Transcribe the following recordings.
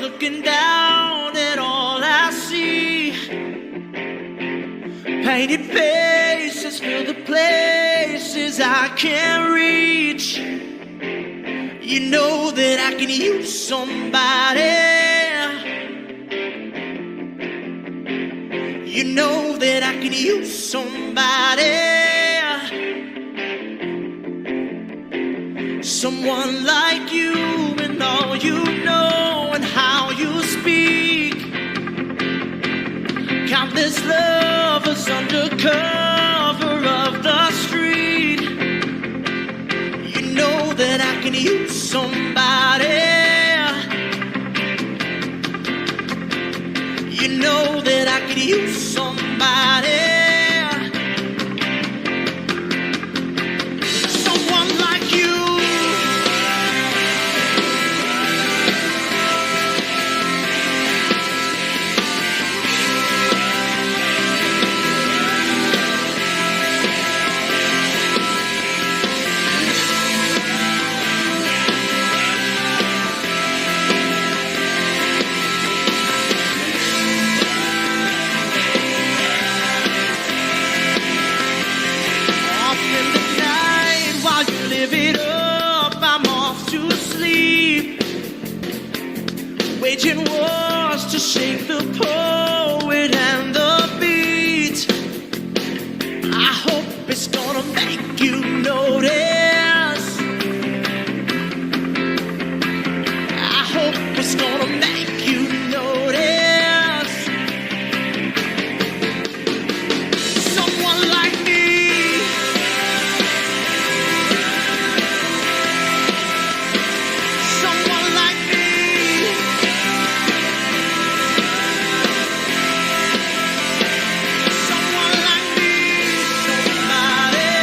looking down at all I see. Painted faces fill the places I can't reach. You know that I can use somebody. You know that I can use somebody. Someone like you and all you know and how you speak. Countless lovers under cover of the street. You know that I can use somebody. You know that I can use somebody. Waging wars to shake the poet and the beat. I hope it's gonna make you notice. I hope it's gonna make you notice. Someone like me. Someone like me. Someone like me, somebody.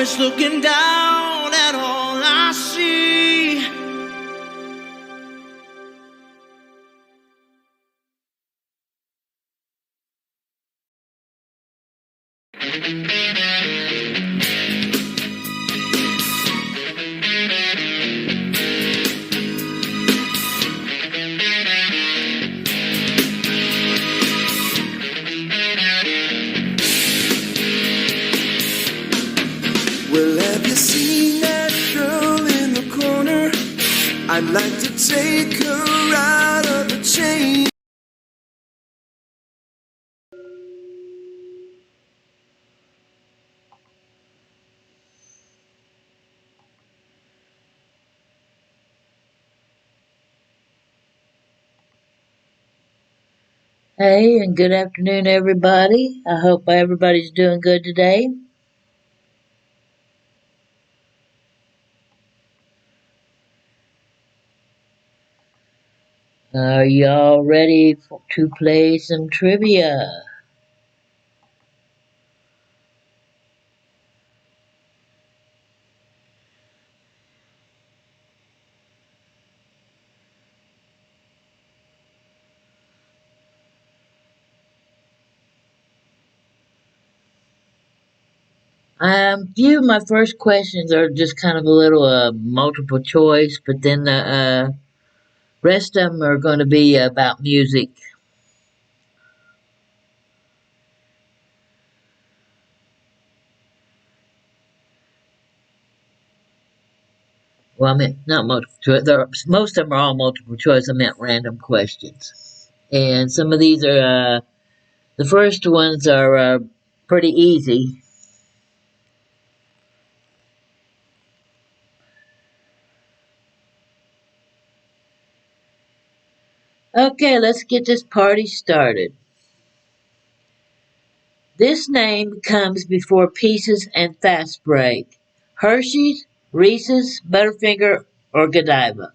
always looking down at all I see. Well, have you seen that girl in the corner? I'd like to take her out of the chain. Hey, and good afternoon, everybody. I hope everybody's doing good today. Are y'all ready to play some trivia? Few of my first questions are just kind of a little multiple choice, but then the rest of them are going to be about music. Well, I meant not multiple choice. Most of them are all multiple choice. I meant random questions. And some of these are, the first ones are pretty easy. Okay, let's get this party started. This name comes before Pieces and Fast Break. Hershey's, Reese's, Butterfinger, or Godiva.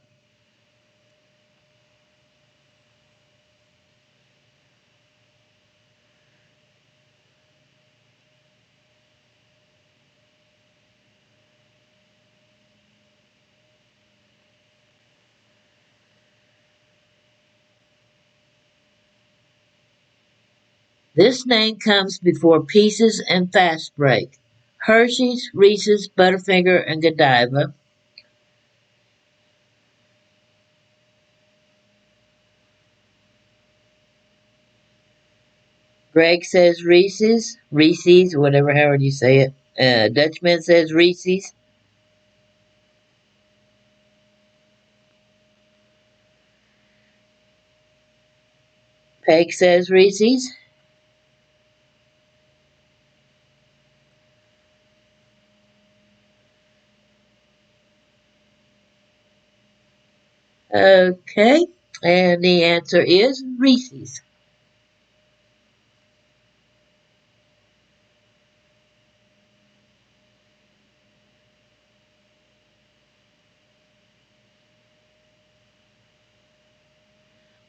This name comes before Pieces and Fast Break. Hershey's, Reese's, Butterfinger, and Godiva. Greg says Reese's, Reese's, whatever, however you say it. Dutchman says Reese's. Peg says Reese's. Okay, and the answer is Reese's.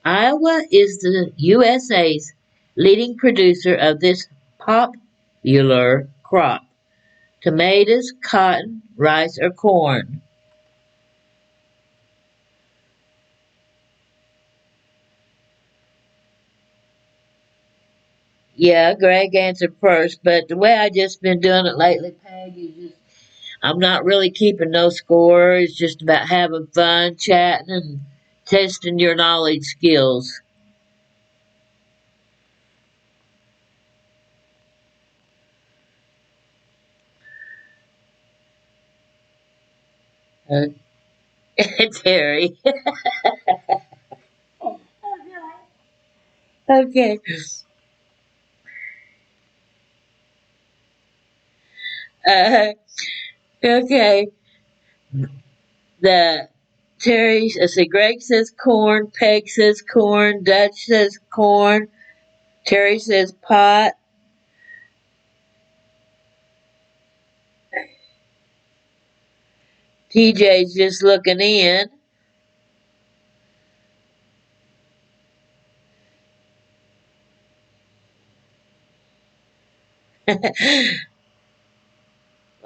Iowa is the USA's leading producer of this popular crop: tomatoes, cotton, rice, or corn. Yeah, Greg answered first, but the way I just been doing it lately, Peg, is just I'm not really keeping no score. It's just about having fun, chatting, and testing your knowledge skills. Uh, Terry. Okay. Uh, okay. The Terry, I say Greg says corn, Peg says corn, Dutch says corn, Terry says pot. TJ's just looking in.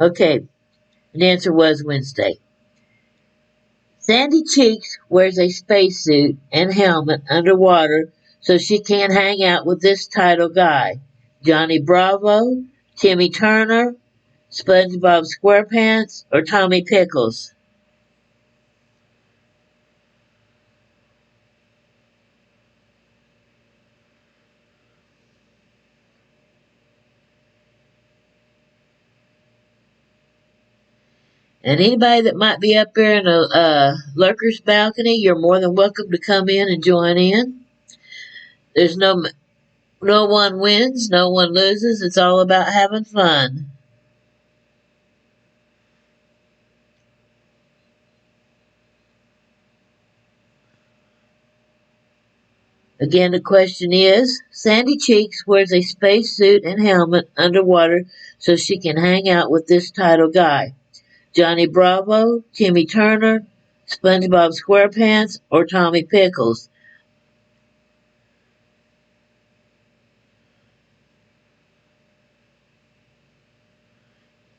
Okay, the answer was Wednesday. Sandy Cheeks wears a spacesuit and helmet underwater so she can't hang out with this title guy. Johnny Bravo, Timmy Turner, SpongeBob SquarePants, or Tommy Pickles? And anybody that might be up there in a lurker's balcony, you're more than welcome to come in and join in. There's no one wins, no one loses. It's all about having fun. Again, the question is, Sandy Cheeks wears a spacesuit and helmet underwater so she can hang out with this title guy. Johnny Bravo, Timmy Turner, SpongeBob SquarePants, or Tommy Pickles?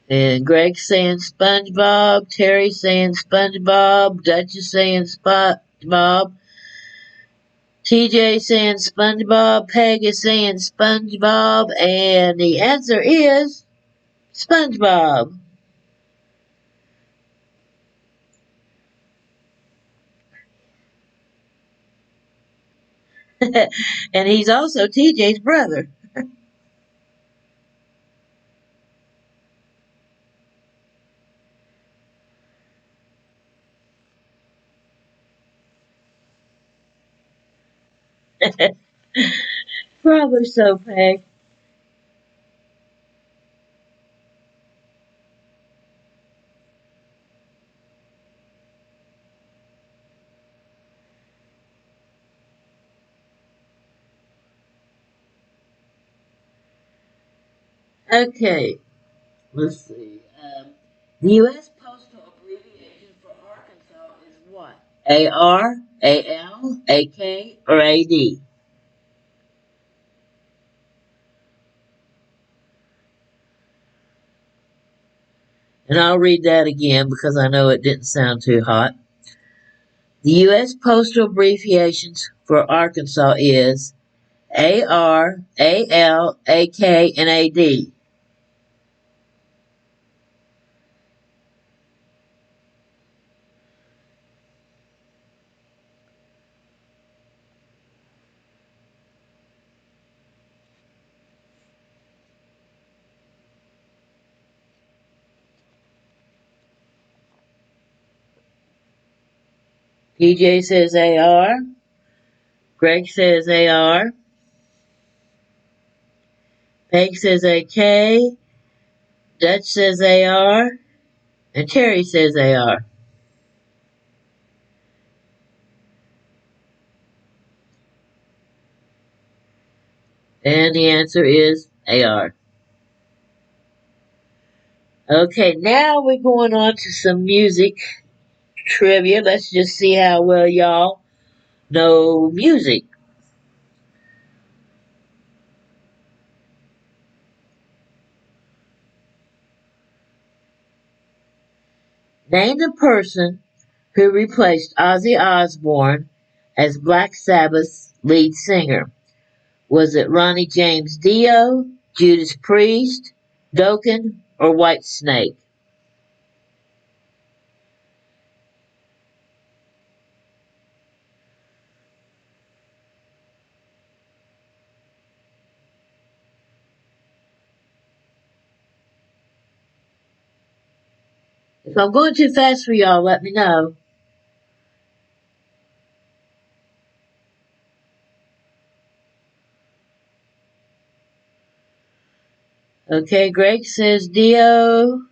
And Greg saying SpongeBob, Terry saying SpongeBob, Duchess saying SpongeBob, TJ saying SpongeBob, Peg is saying SpongeBob, and the answer is SpongeBob. And he's also TJ's brother. Probably so, Peg. Okay, let's see. The U.S. postal abbreviation for Arkansas is what? AR, AL, AK, or AD? And I'll read that again because I know it didn't sound too hot. The U.S. postal abbreviations for Arkansas is AR, AL, AK, and AD. PJ says AR. Greg says AR. Peg says AK. Dutch says AR. And Terry says AR. And the answer is AR. Okay, now we're going on to some music trivia. Let's just see how well y'all know music. Name the person who replaced Ozzy Osbourne as Black Sabbath's lead singer. Was it Ronnie James Dio, Judas Priest, Dokken, or Whitesnake? If I'm going too fast for y'all, let me know. Okay, Greg says Dio.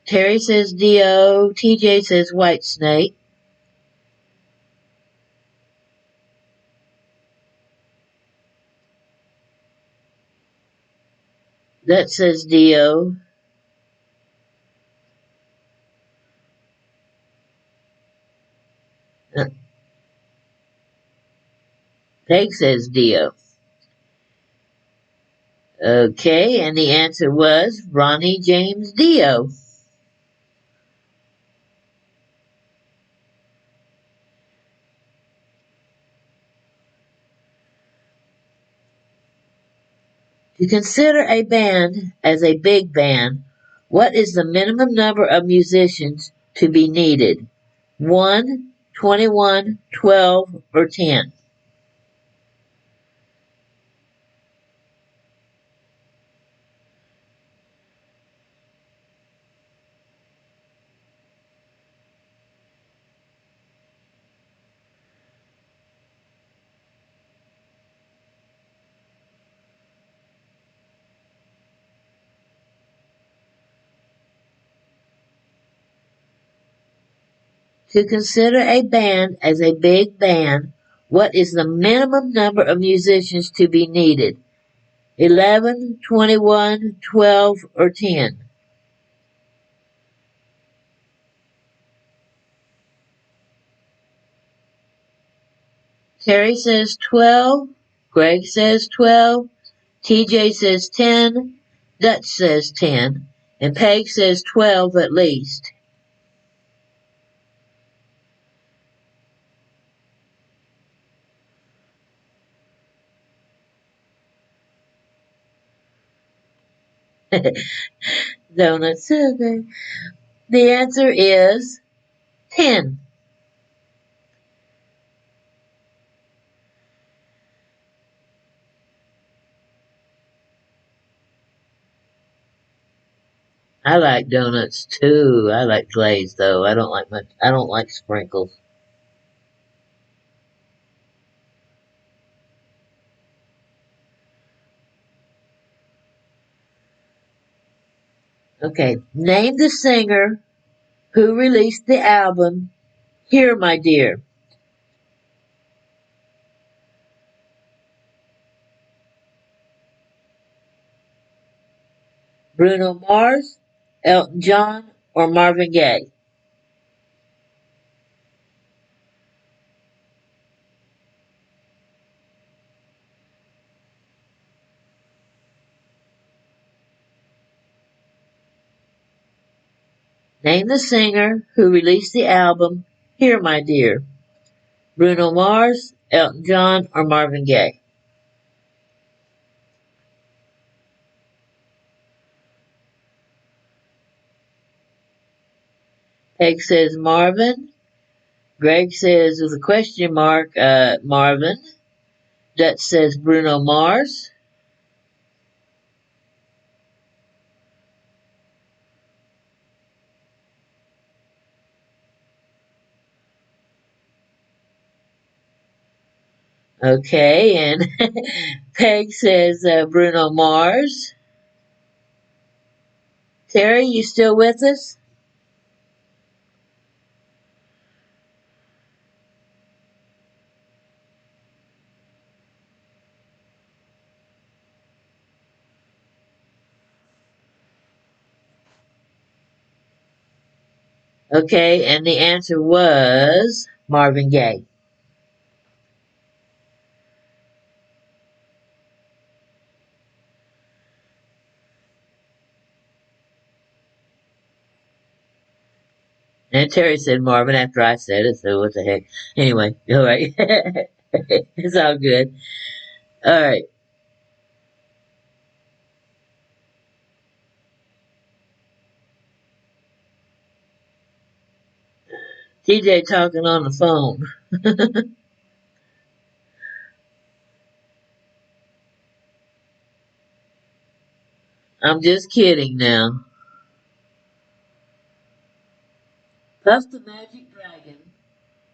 Terry says Dio. TJ says Whitesnake. That says Dio. Uh, Peg says Dio. Okay, and the answer was Ronnie James Dio. To consider a band as a big band, what is the minimum number of musicians to be needed? 1, 21, 12, or 10? To consider a band as a big band, what is the minimum number of musicians to be needed? 11, 21, 12, or 10? Terry says 12, Greg says 12, TJ says 10, Dutch says 10, and Peg says 12 at least. Donuts. Okay. The answer is 10. I like donuts too. I like glazed though. I don't like sprinkles. Okay. Name the singer who released the album Here My Dear. Bruno Mars, Elton John, or Marvin Gaye? Name the singer who released the album Here My Dear. Bruno Mars, Elton John, or Marvin Gaye? Peg says Marvin. Greg says with a question mark, Marvin. Dutch says Bruno Mars. Okay, and Peg says Bruno Mars. Terry, you still with us? Okay, and the answer was Marvin Gaye. And Terry said Marvin after I said it, so what the heck. Anyway, all right. It's all good. All right. TJ talking on the phone. I'm just kidding now. Puff the Magic Dragon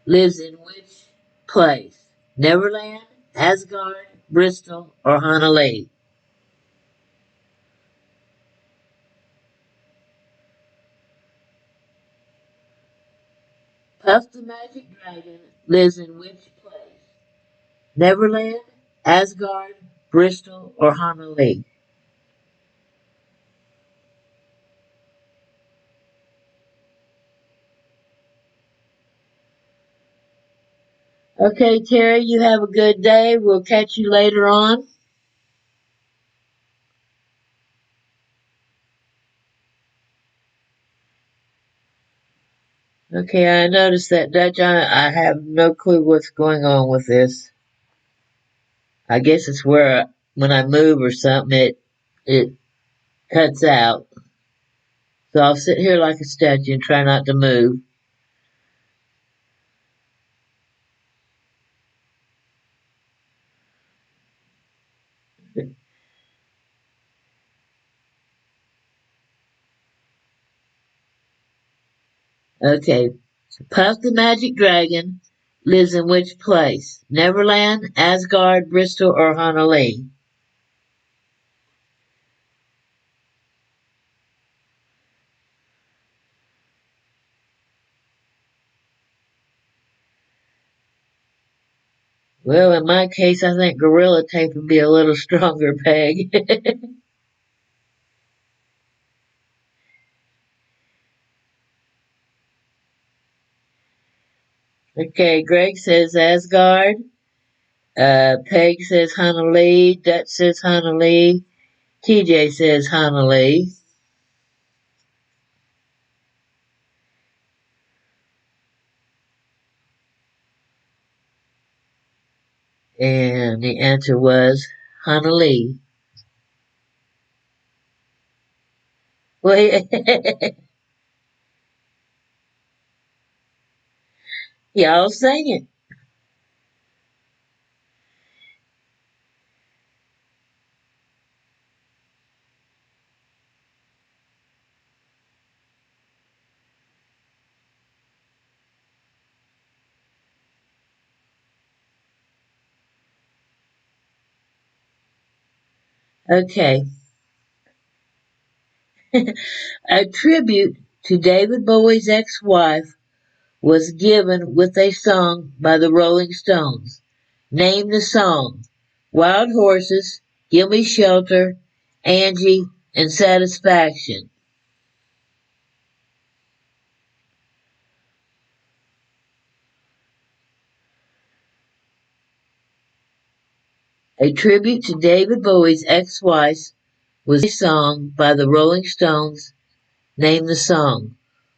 lives in which place? Neverland, Asgard, Bristol, or Honolulu? Puff the Magic Dragon lives in which place? Neverland, Asgard, Bristol, or Honolulu? Okay, Terry, you have a good day. We'll catch you later on. Okay, I noticed that Dutch. I have no clue what's going on with this. I guess it's where when I move or something, it cuts out. So I'll sit here like a statue and try not to move. Okay, Puff the Magic Dragon lives in which place? Neverland, Asgard, Bristol, or Honolulu? Well, in my case, I think Gorilla Tape would be a little stronger, Peg. Okay, Greg says Asgard. Peg says Honolulu. Dutch says Honolulu. TJ says Honolulu. And the answer was Honolulu. Well, y'all sing it. Okay. A tribute to David Bowie's ex-wife was given with a song by the Rolling Stones. Name the song. Wild Horses, Gimme Shelter, Angie, and Satisfaction. A tribute to David Bowie's ex-wife was a song by the Rolling Stones. Name the song.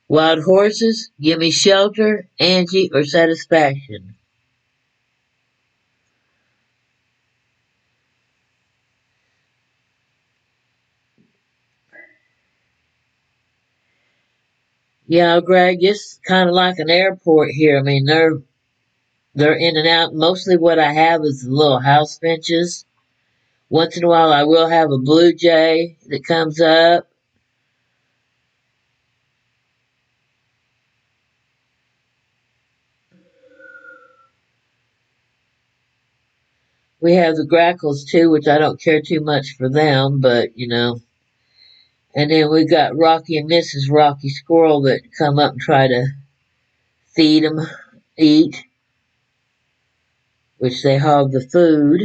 Wild Horses, Gimme Shelter, Angie, or Satisfaction. Yeah, Greg, it's kind of like an airport here. I mean, they're in and out. Mostly what I have is the little house benches. Once in a while, I will have a blue jay that comes up. We have the grackles too, which I don't care too much for them, but you know. And then we got Rocky and Mrs. Rocky Squirrel that come up and try to feed them, eat, which they hog the food.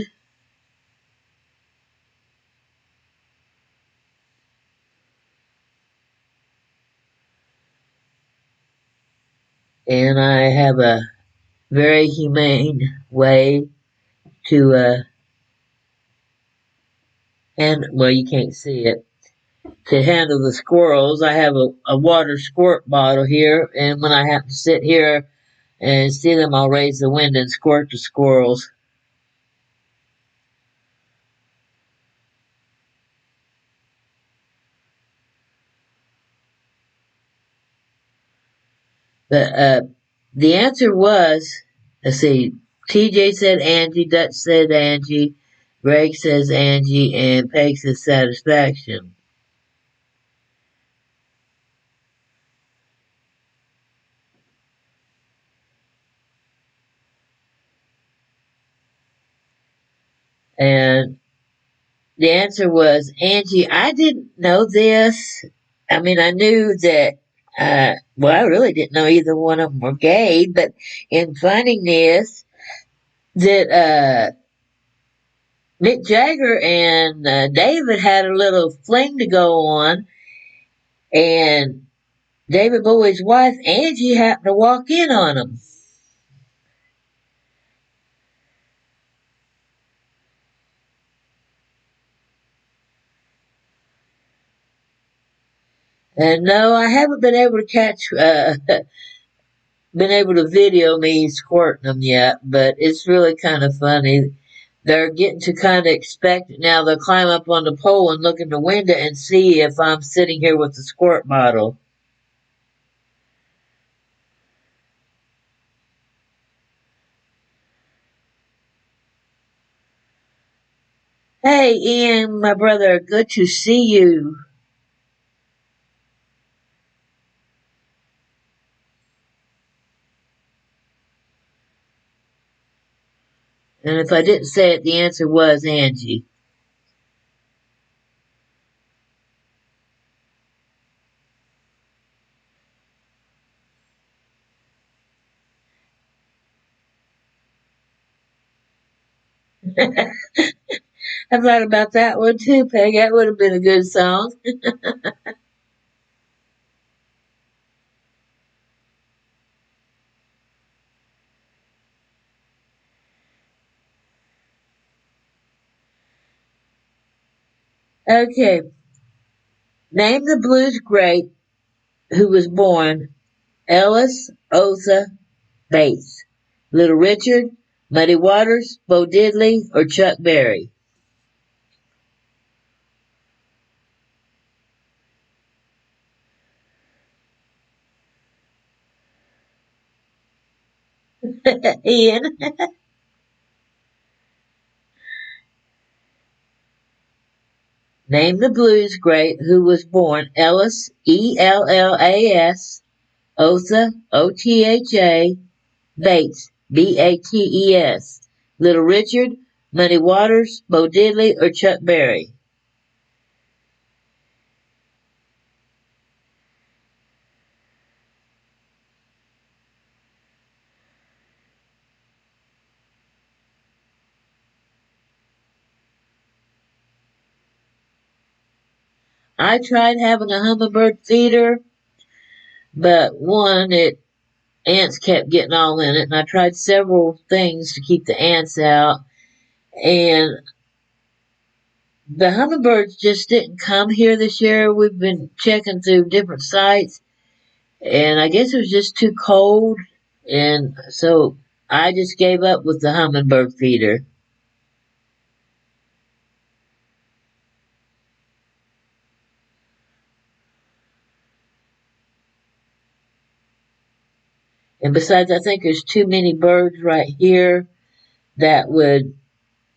And I have a very humane way to, and well, you can't see it, to handle the squirrels. I have a water squirt bottle here, and when I have to sit here and see them, I'll raise the window and squirt the squirrels. But the answer was, let's see, TJ said Angie, Dutch said Angie, Greg says Angie, and Peg says Satisfaction. And the answer was Angie. I didn't know this. I mean, I knew that, well, I really didn't know either one of them were gay, but in finding this, that, Mick Jagger and David had a little fling to go on, and David Bowie's wife, Angie, happened to walk in on him. And no, I haven't been able to catch been able to video me squirting them yet, but it's really kind of funny. They're getting to kind of expect it now. They'll climb up on the pole and look in the window and see if I'm sitting here with the squirt bottle. Hey, Ian, my brother, good to see you. And if I didn't say it, the answer was Angie. I thought about that one too, Peg. That would have been a good song. Okay, name the blues great who was born Ellis Oza Bates. Little Richard, Muddy Waters, Bo Diddley, or Chuck Berry? Ian, name the blues great who was born Ellis, Ellas, Otha, Otha, Bates, Bates. Little Richard, Muddy Waters, Bo Diddley, or Chuck Berry? I tried having a hummingbird feeder, but one, ants kept getting all in it, and I tried several things to keep the ants out, and the hummingbirds just didn't come here this year. We've been checking through different sites, and I guess it was just too cold, and so I just gave up with the hummingbird feeder. And besides, I think there's too many birds right here that would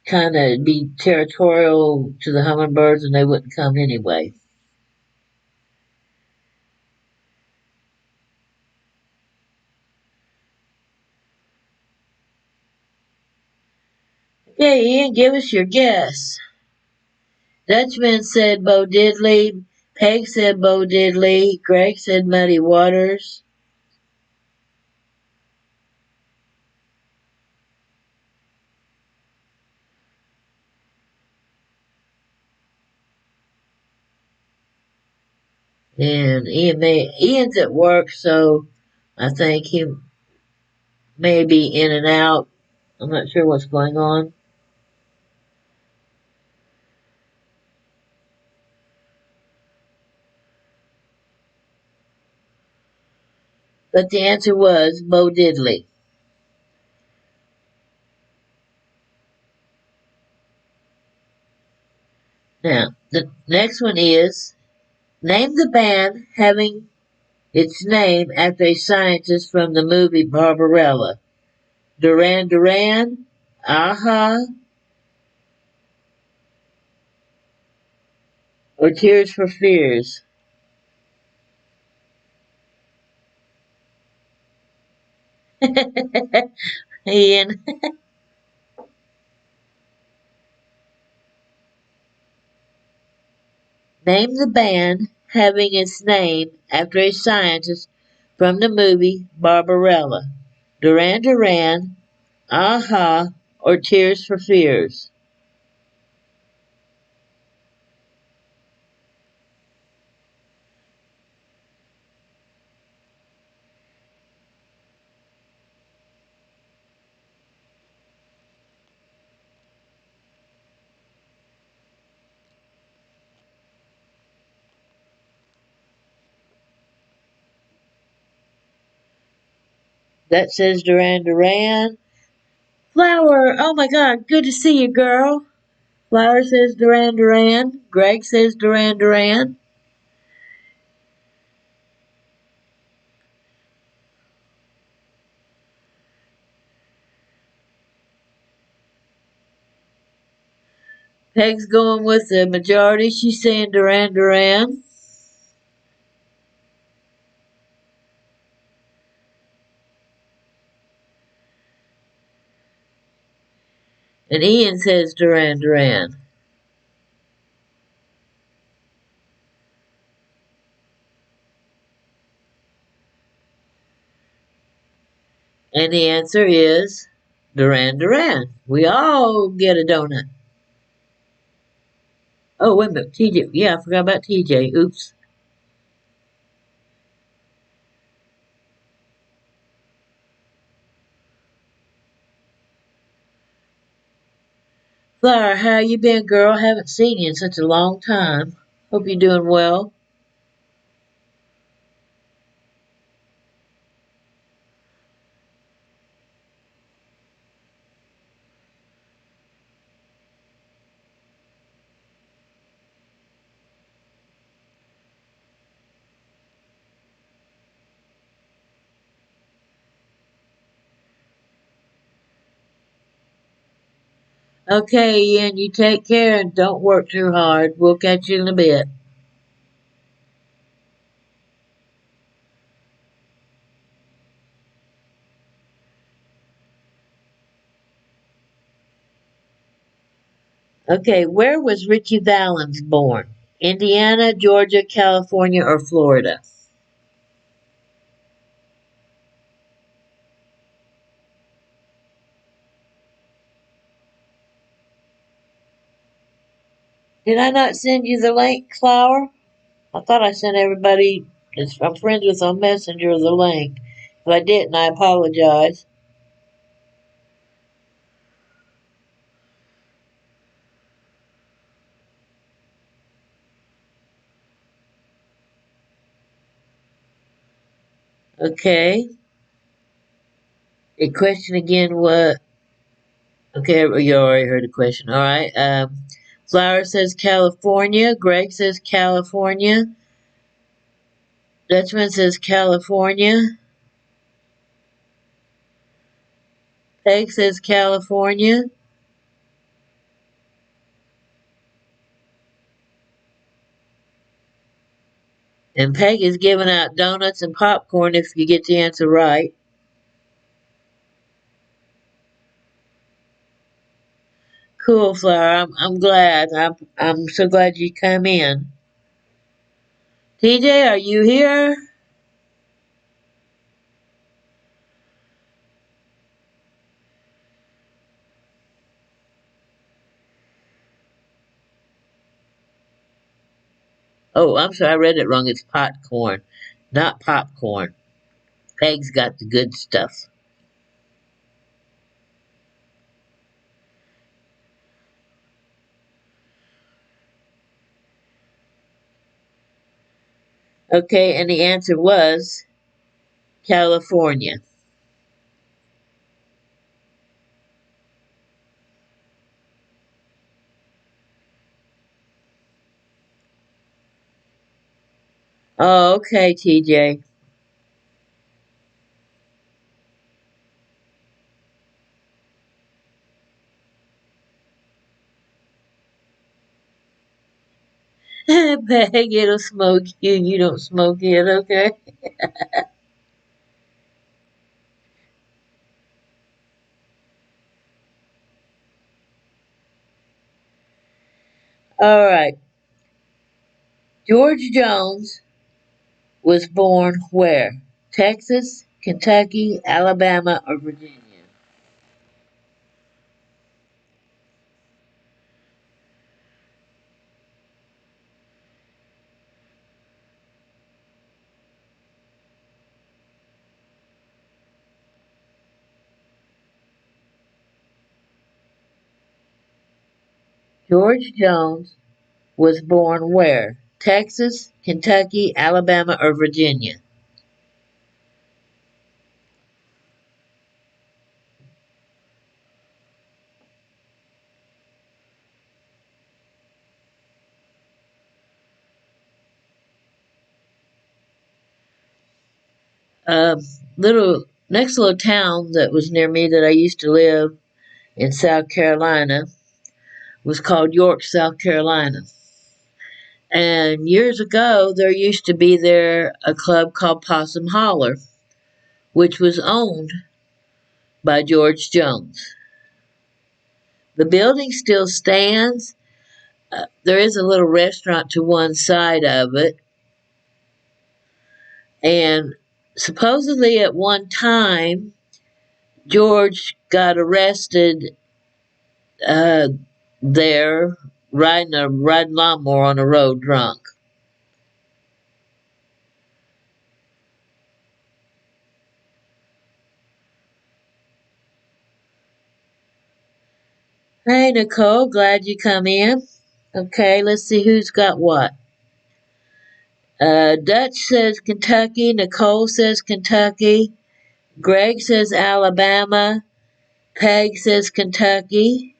kind of be territorial to the hummingbirds, and they wouldn't come anyway. Okay, Ian, give us your guess. Dutchman said Bo Diddley. Peg said Bo Diddley. Greg said Muddy Waters. And Ian's at work, so I think he may be in and out. I'm not sure what's going on. But the answer was Bo Diddley. Now, the next one is name the band having its name after a scientist from the movie Barbarella. Duran Duran, Aha, or Tears for Fears? Ian, name the band having its name after a scientist from the movie Barbarella. Duran Duran, Aha, or Tears for Fears? That says Duran Duran. Flower, oh my God, good to see you, girl. Flower says Duran Duran. Greg says Duran Duran. Peg's going with the majority. She's saying Duran Duran. And Ian says Duran Duran. And the answer is Duran Duran. We all get a donut. Oh, wait a minute. TJ. Yeah, I forgot about TJ. Oops. Flower, how you been, girl? Haven't seen you in such a long time. Hope you're doing well. Okay, Ian, you take care and don't work too hard. We'll catch you in a bit. Okay, where was Richie Valens born? Indiana, Georgia, California, or Florida? Did I not send you the link, Flower? I thought I sent everybody I'm friends with on Messenger the link. If I didn't, I apologize. Okay. The question again what? Okay, you already heard the question. All right. Flower says California. Greg says California. Dutchman says California. Peg says California. And Peg is giving out donuts and popcorn if you get the answer right. Cool, Flower. I'm glad. I'm so glad you come in. TJ, are you here? Oh, I'm sorry, I read it wrong. It's popcorn, not popcorn. Peg's got the good stuff. Okay, and the answer was California. Oh, okay, TJ. Peg, it'll smoke you. You don't smoke it, okay? All right. George Jones was born where? Texas, Kentucky, Alabama, or Virginia? George Jones was born where? Texas, Kentucky, Alabama, or Virginia? George Jones was born where? Texas, Kentucky, Alabama, or Virginia? All right. George Jones was born where? Texas, Kentucky, Alabama, or Virginia? All right. George Jones was born where? Texas, Kentucky, Alabama, or Virginia? A next little town that was near me that I used to live in South Carolina was called York, South Carolina. And years ago, there used to be there a club called Possum Holler, which was owned by George Jones. The building still stands. There is a little restaurant to one side of it. And supposedly at one time, George got arrested uh, there riding a lawnmower on the road drunk. Hey, Nicole, glad you come in. Okay, let's see who's got what. Dutch says Kentucky. Nicole says Kentucky. Greg says Alabama. Peg says Kentucky.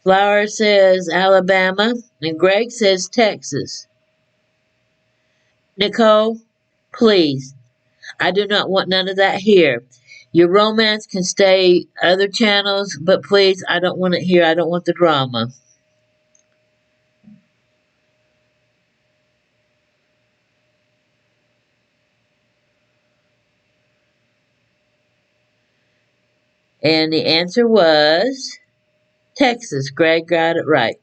Flower says Alabama. And Greg says Texas. Nicole, please, I do not want none of that here. Your romance can stay other channels, but please, I don't want it here. I don't want the drama. And the answer was Texas. Greg got it right.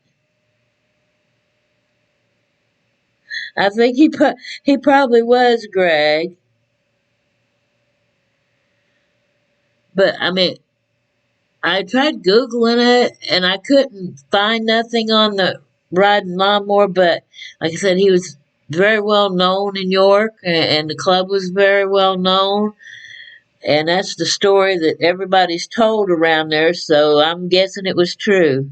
I think he probably was Greg. But I mean, I tried Googling it and I couldn't find nothing on the riding lawnmower, but like I said, he was very well known in York and the club was very well known. And that's the story that everybody's told around there, so I'm guessing it was true.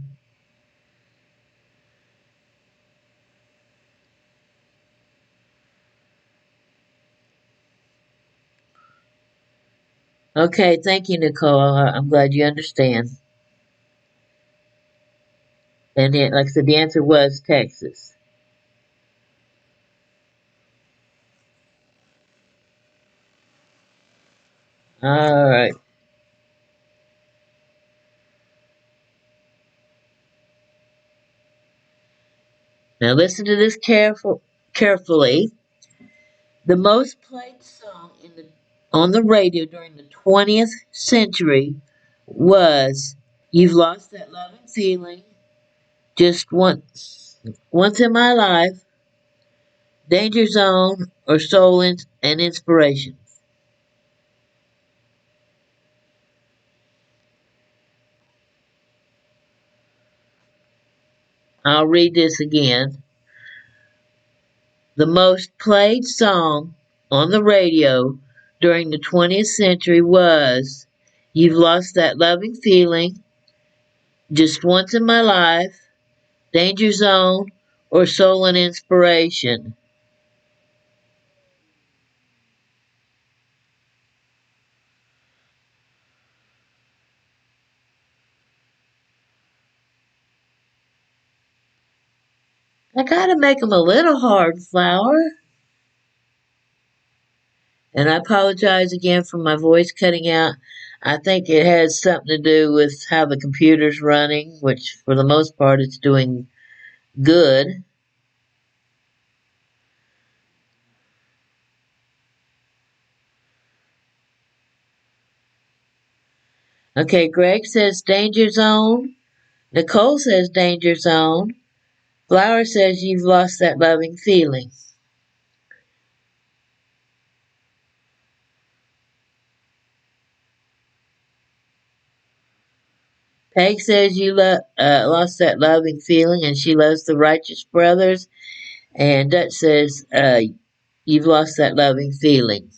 Okay, thank you, Nicole. I'm glad you understand. And like I said, the answer was Texas. All right. Now listen to this carefully. The most played song on the radio during the 20th century was "You've Lost That Loving Feeling," "Just Once in My Life," "Danger Zone," or "Soul and Inspiration." I'll read this again. The most played song on the radio during the 20th century was "You've Lost That Loving Feeling," "Just Once in My Life," "Danger Zone," or "Soul and Inspiration." I gotta make them a little hard, Flower. And I apologize again for my voice cutting out. I think it has something to do with how the computer's running, which for the most part it's doing good. Okay, Greg says Danger Zone. Nicole says Danger Zone. Flower says you've lost that loving feeling. Peg says you lost that loving feeling and she loves the Righteous Brothers. And Dutch says you've lost that loving feeling.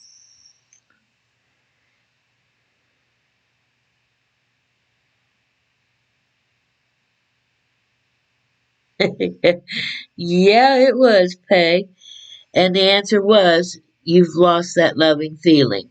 Yeah, it was, Peg. And the answer was you've lost that loving feeling.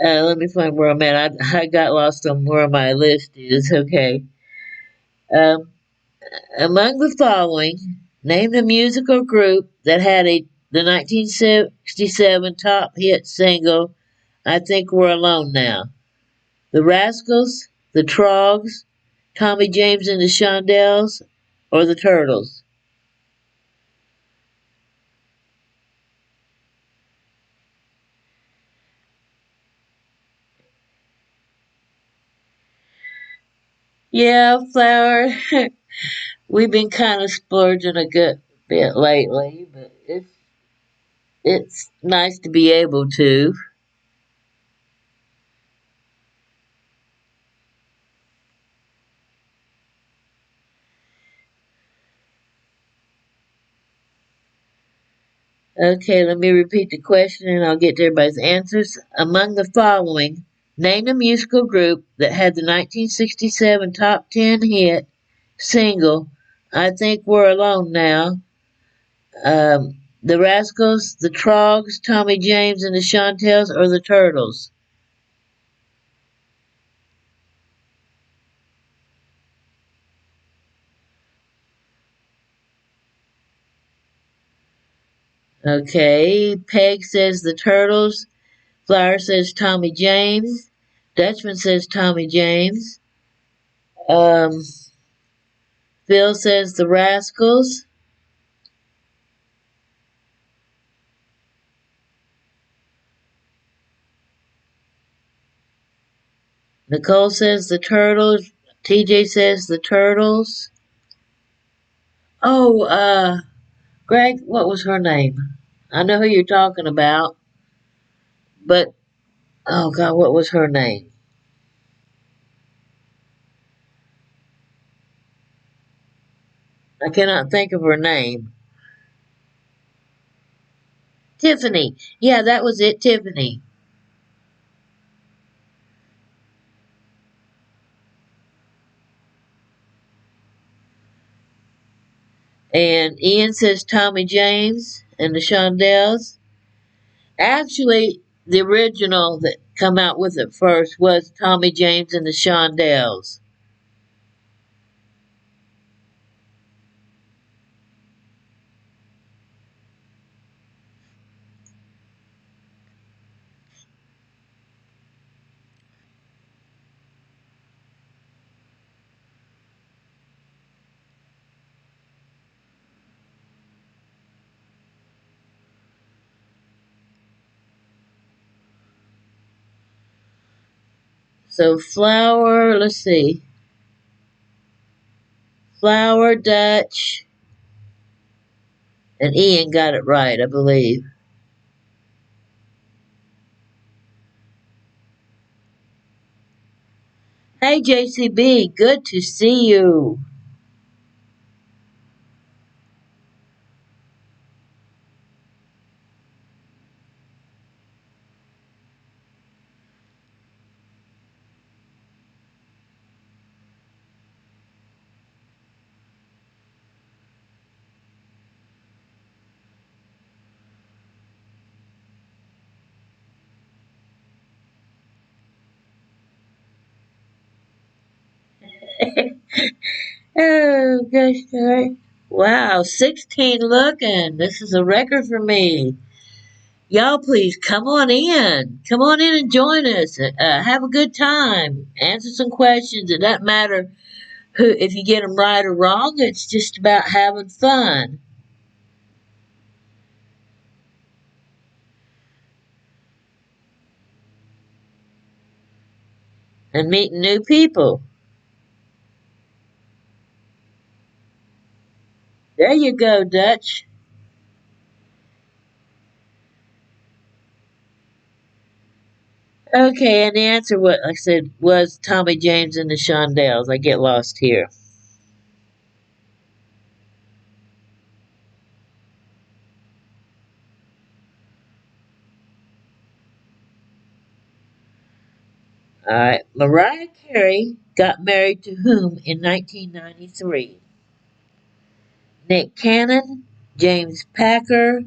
Let me find where I'm at. I got lost on where my list is. Okay. Um, Among the following, name the musical group that had the 1967 top hit single, I Think We're Alone Now. The Rascals, the Trogs, Tommy James and the Shondells, or the Turtles? Yeah, Flower. We've been kind of splurging a good bit lately, but it's nice to be able to. Okay, let me repeat the question and I'll get to everybody's answers. Among the following, name the musical group that had the 1967 top 10 hit single, I Think We're Alone Now. The Rascals, the Trogs, Tommy James and the Shontells, or the Turtles? Okay, Peg says the Turtles. Flower says Tommy James. Dutchman says Tommy James. Um, Phil says the Rascals. Nicole says the Turtles. TJ says the Turtles. Oh, Greg, what was her name? I know who you're talking about, but oh God, what was her name? I cannot think of her name. Tiffany. Yeah, that was it, Tiffany. And Ian says Tommy James and the Shondells. Actually, the original that come out with it first was Tommy James and the Shondells. So Flower, let's see. Flower, Dutch, and Ian got it right, I believe. Hey JCB, good to see you. Oh gosh, darn. Wow, 16 looking. This is a record for me. Y'all please come on in. Come on in and join us. Have a good time. Answer some questions. It doesn't matter who if you get them right or wrong. It's just about having fun and meeting new people. There you go, Dutch. Okay, and the answer, what like I said, was Tommy James and the Shondells. I get lost here. All right, Mariah Carey got married to whom in 1993? Nick Cannon, James Packer,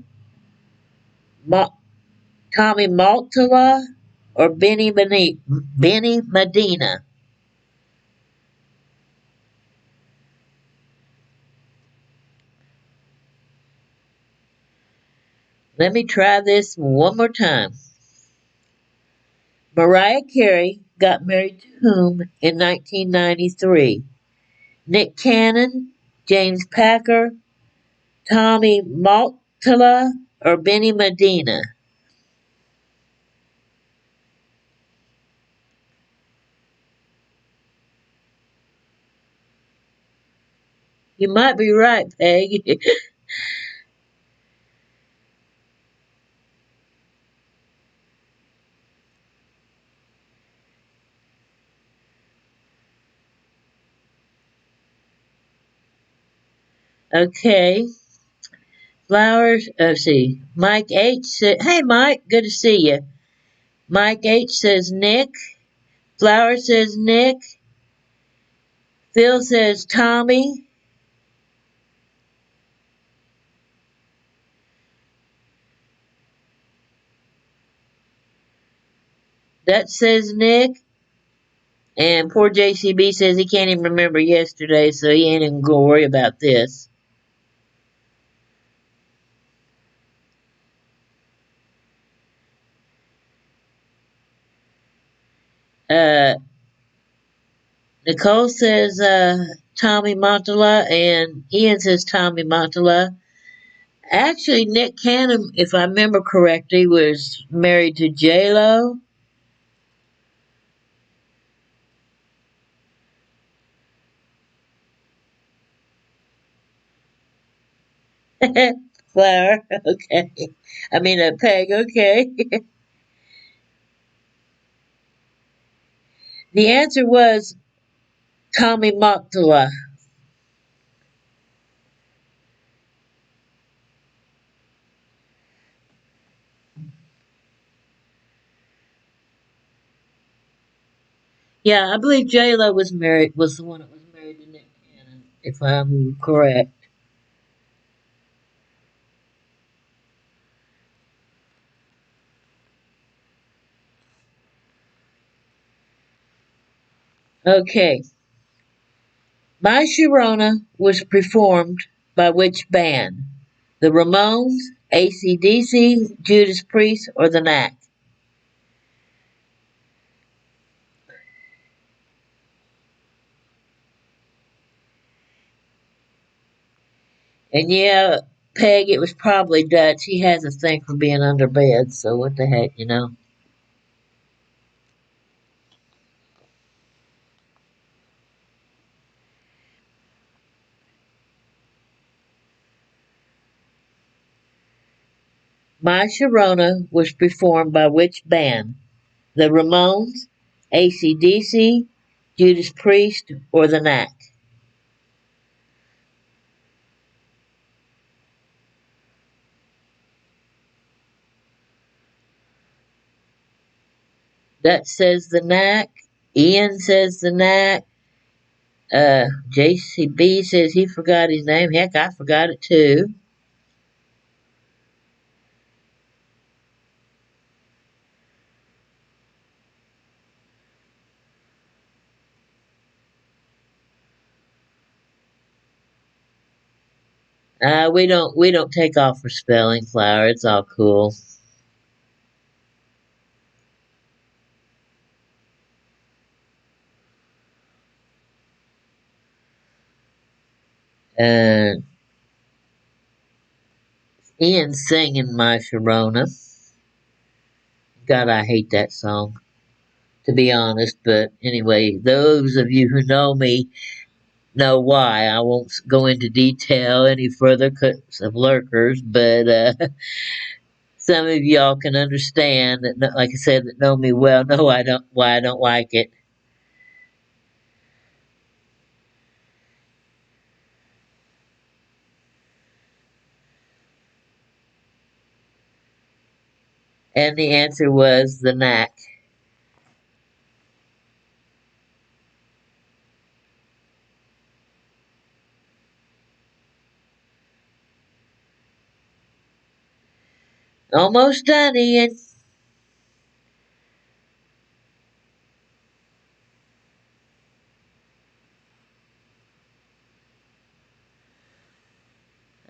Ma- Tommy Maltola, or Benny Medina? Let me try this one more time. Mariah Carey got married to whom in 1993? Nick Cannon, James Packer, Tommy Maltala, or Benny Medina? You might be right, Peg. Okay. Flowers, let's see. Mike H said, hey Mike, good to see you. Mike H says Nick. Flower says Nick. Phil says Tommy. That says Nick. And poor JCB says he can't even remember yesterday, so he ain't even gonna worry about this. Uh, Nicole says Tommy Montala, and Ian says Tommy Montala. Actually, Nick Cannon, if I remember correctly, was married to J Lo. Flower, okay. I mean a peg, okay. The answer was Tommy Montala. Yeah, I believe J Lo was the one that was married to Nick Cannon, if I'm correct. Okay. My Sharona was performed by which band? The Ramones, AC/DC, Judas Priest, or the Knack? And yeah, Peg, it was probably Dutch. He has a thing for being under bed, so what the heck, you know? My Sharona was performed by which band? The Ramones, AC/DC, Judas Priest, or the Knack? That says the Knack. Ian says the Knack. JCB says he forgot his name. Heck, I forgot it too. We don't take off for spelling, Flower. It's all cool. And Ian's singing My Sharona. God, I hate that song, to be honest. But anyway, those of you who know me know why. I won't go into detail any further because of lurkers, but some of y'all can understand that, like I said, that know me well, know I don't why I don't like it. And the answer was the Knack. Almost done, Ian.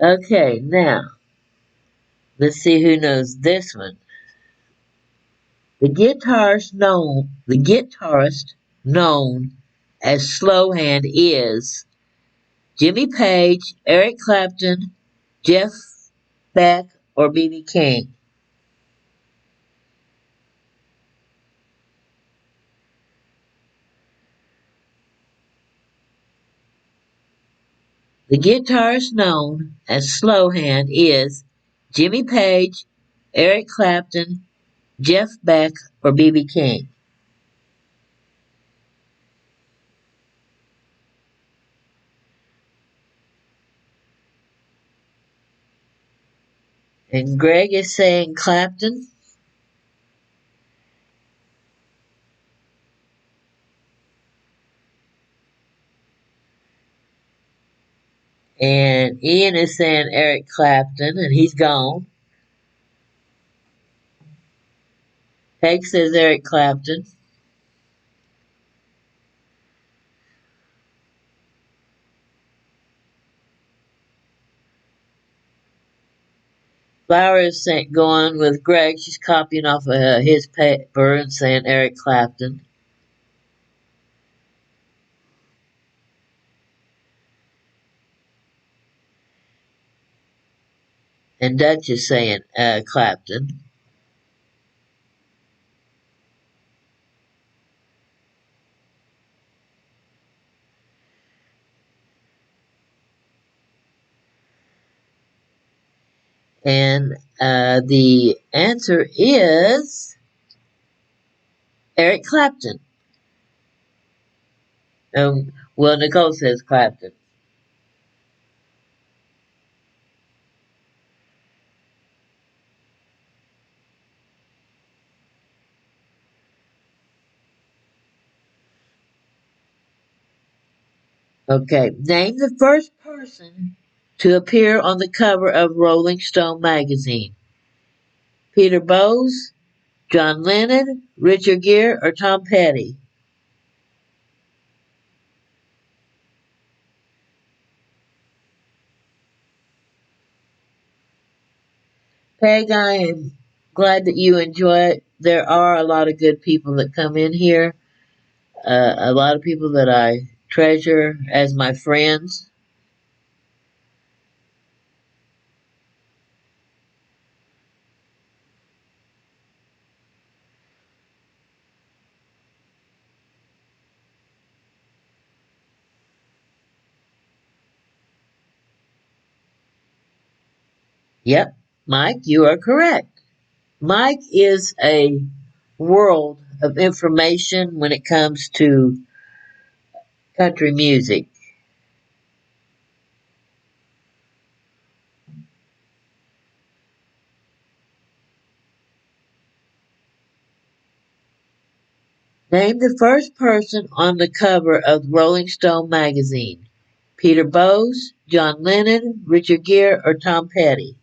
Okay, now, let's see who knows this one. The guitarist known as Slowhand is Jimmy Page, Eric Clapton, Jeff Beck, or B.B. King. The guitarist known as Slowhand is Jimmy Page, Eric Clapton, Jeff Beck, or B.B. King. And Greg is saying Clapton. And Ian is saying Eric Clapton, and he's gone. Peg says Eric Clapton. Flower is going with Greg. She's copying off of his paper and saying Eric Clapton. And Dutch is saying Clapton. And the answer is Eric Clapton. Well, Nicole says Clapton. Okay, name the first person to appear on the cover of Rolling Stone magazine. Peter Bowes, John Lennon, Richard Gere, or Tom Petty? Peg, I am glad that you enjoy it. There are a lot of good people that come in here, a lot of people that I treasure as my friends. Yep, Mike, you are correct. Mike is a world of information when it comes to country music. Name the first person on the cover of Rolling Stone magazine. Peter Bowes, John Lennon, Richard Gere, or Tom Petty?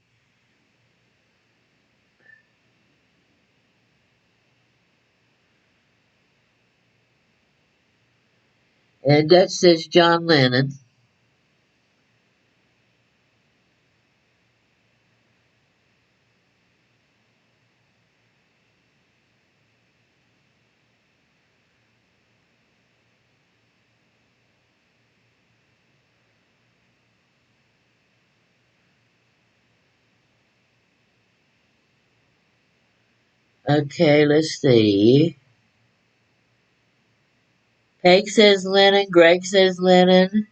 And Dutch says John Lennon. Okay, let's see. Peg says Lennon, Greg says Lennon,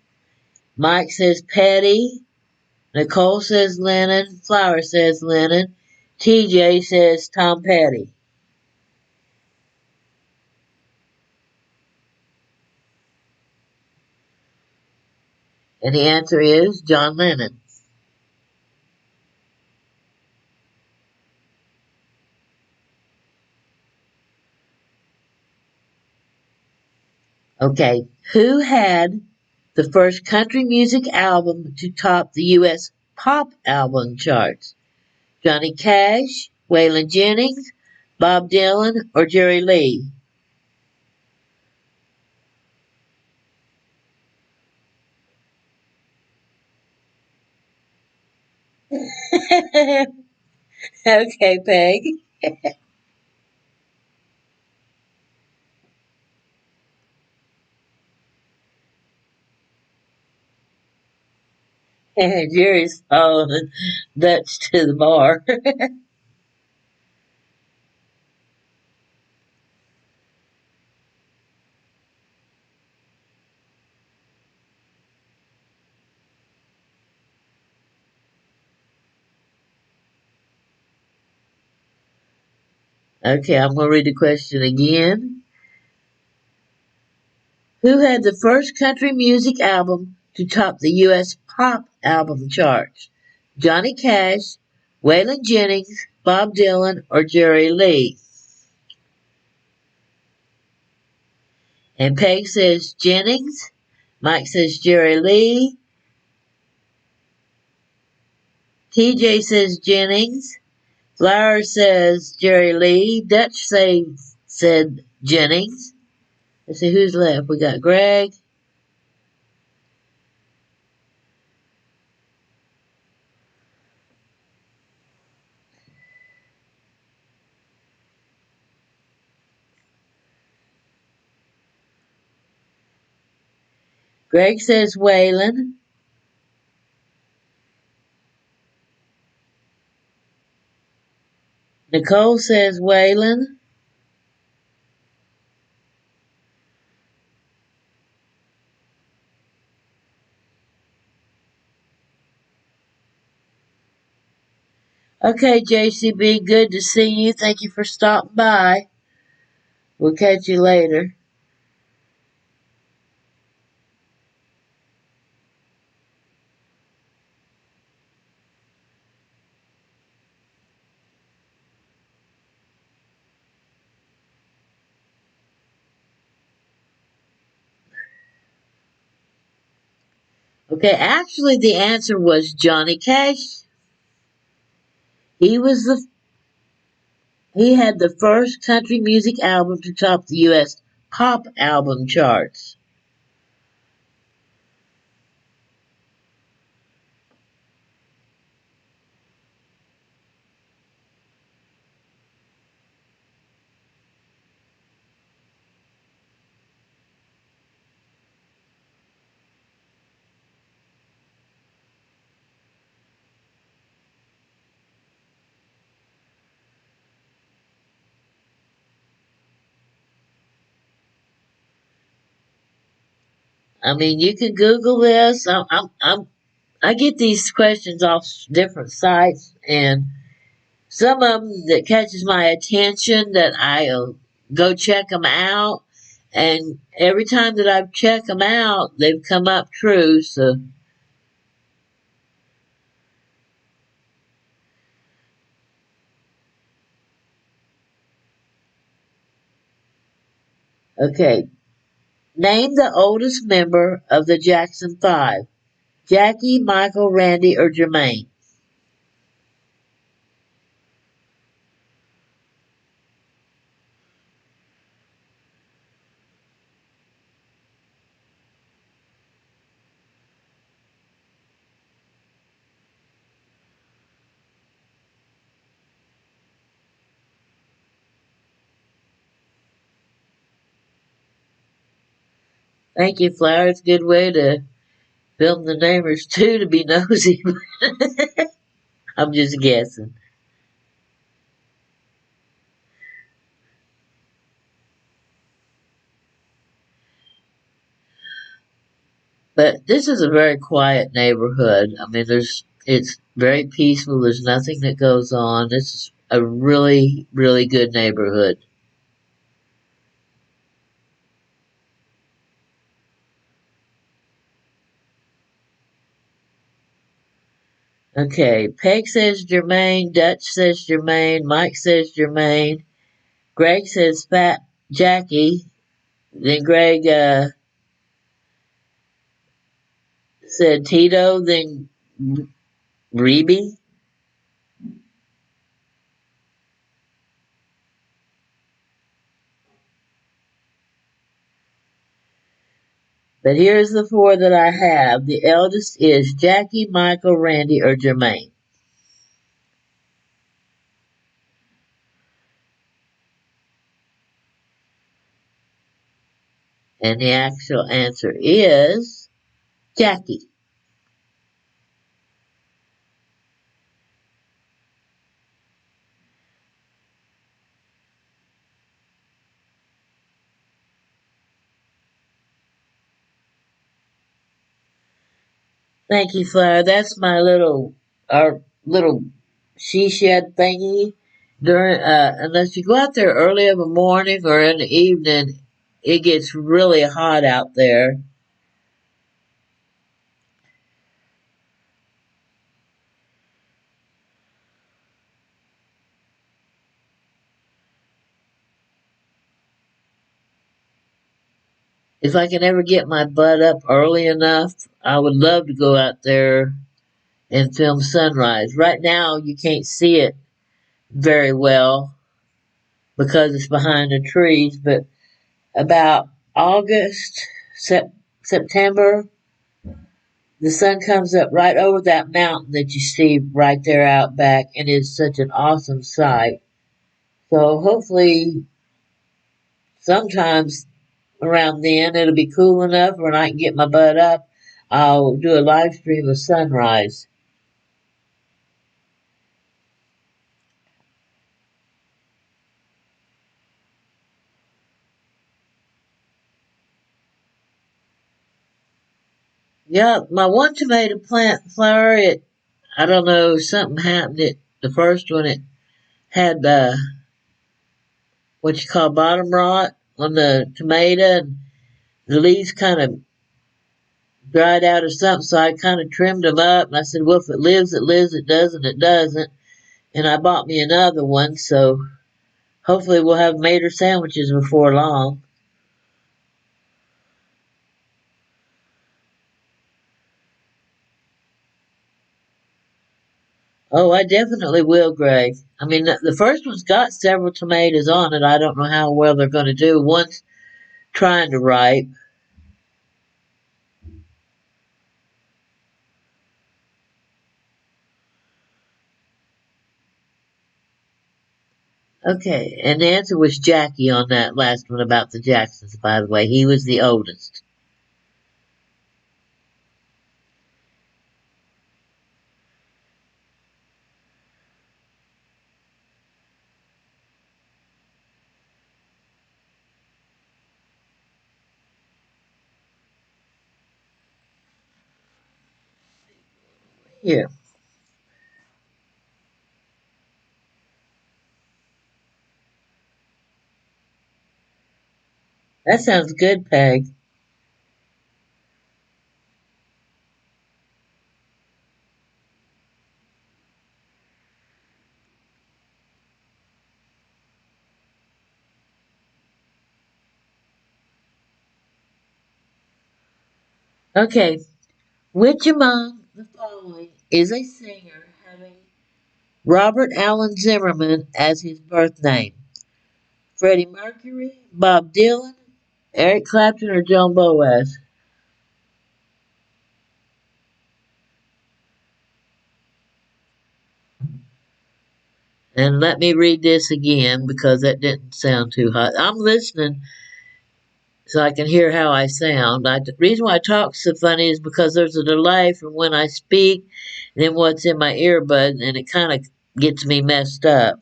Mike says Petty, Nicole says Lennon, Flower says Lennon, TJ says Tom Petty. And the answer is John Lennon. Okay, who had the first country music album to top the U.S. pop album charts? Johnny Cash, Waylon Jennings, Bob Dylan, or Jerry Lee? Okay, Peg. Jerry's following Dutch to the bar. Okay, I'm going to read the question again. Who had the first country music album to top the U.S. pop album charts? Johnny Cash, Waylon Jennings, Bob Dylan, or Jerry Lee? And Peg says Jennings. Mike says Jerry Lee. TJ says Jennings. Flower says Jerry Lee. Dutch said Jennings. Let's see who's left. We got Greg. Greg says Waylon. Nicole says Waylon. Okay, JCB, good to see you. Thank you for stopping by. We'll catch you later. Okay, actually the answer was Johnny Cash. He was the he had the first country music album to top the US pop album charts. I mean, you can Google this. I get these questions off different sites, and some of them that catches my attention that I'll go check them out. And every time that I've checked them out, they've come up true. So, okay. Name the oldest member of the Jackson Five. Jackie, Michael, Randy, or Jermaine? Thank you, Flower. It's a good way to film the neighbors too to be nosy. I'm just guessing. But this is a very quiet neighborhood. I mean, it's very peaceful. There's nothing that goes on. This is a really, really good neighborhood. Okay, Peg says Jermaine, Dutch says Jermaine, Mike says Jermaine, Greg says Fat Jackie, then Greg said Tito, then Reby. But here's the four that I have. The eldest is Jackie, Michael, Randy, or Jermaine. And the actual answer is Jackie. Thank you, Flower. That's my our little she shed thingy. During, unless you go out there early in the morning or in the evening, it gets really hot out there. If I can ever get my butt up early enough, I would love to go out there and film sunrise. Right now, you can't see it very well because it's behind the trees, but about August, September, the sun comes up right over that mountain that you see right there out back, and it's such an awesome sight. So hopefully, sometimes around then it'll be cool enough where I can get my butt up. I'll do a live stream of sunrise. Yeah, my one tomato plant flower, I don't know, something happened. The first one, it had what you call bottom rot on the tomato, and the leaves kind of dried out or something. So I kind of trimmed them up, and I said, "Well, if it lives, it lives. It doesn't, it doesn't." And I bought me another one, so hopefully we'll have mater sandwiches before long. Oh, I definitely will, Greg. I mean, the first one's got several tomatoes on it. I don't know how well they're going to do. One's trying to ripe. Okay, and the answer was Jackie on that last one about the Jacksons, by the way. He was the oldest. Here, that sounds good, Peg. Okay, which among the following is a singer having Robert Allen Zimmerman as his birth name? Freddie Mercury, Bob Dylan, Eric Clapton, or Joan Boaz? And let me read this again because that didn't sound too hot. I'm listening so I can hear how I sound. The reason why I talk so funny is because there's a delay from when I speak and then what's in my earbud, and it kind of gets me messed up.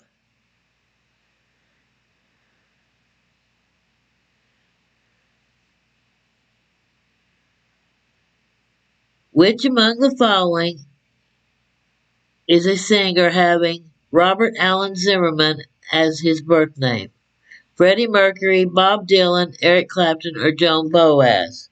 Which among the following is a singer having Robert Allen Zimmerman as his birth name? Freddie Mercury, Bob Dylan, Eric Clapton, or Joan Boaz?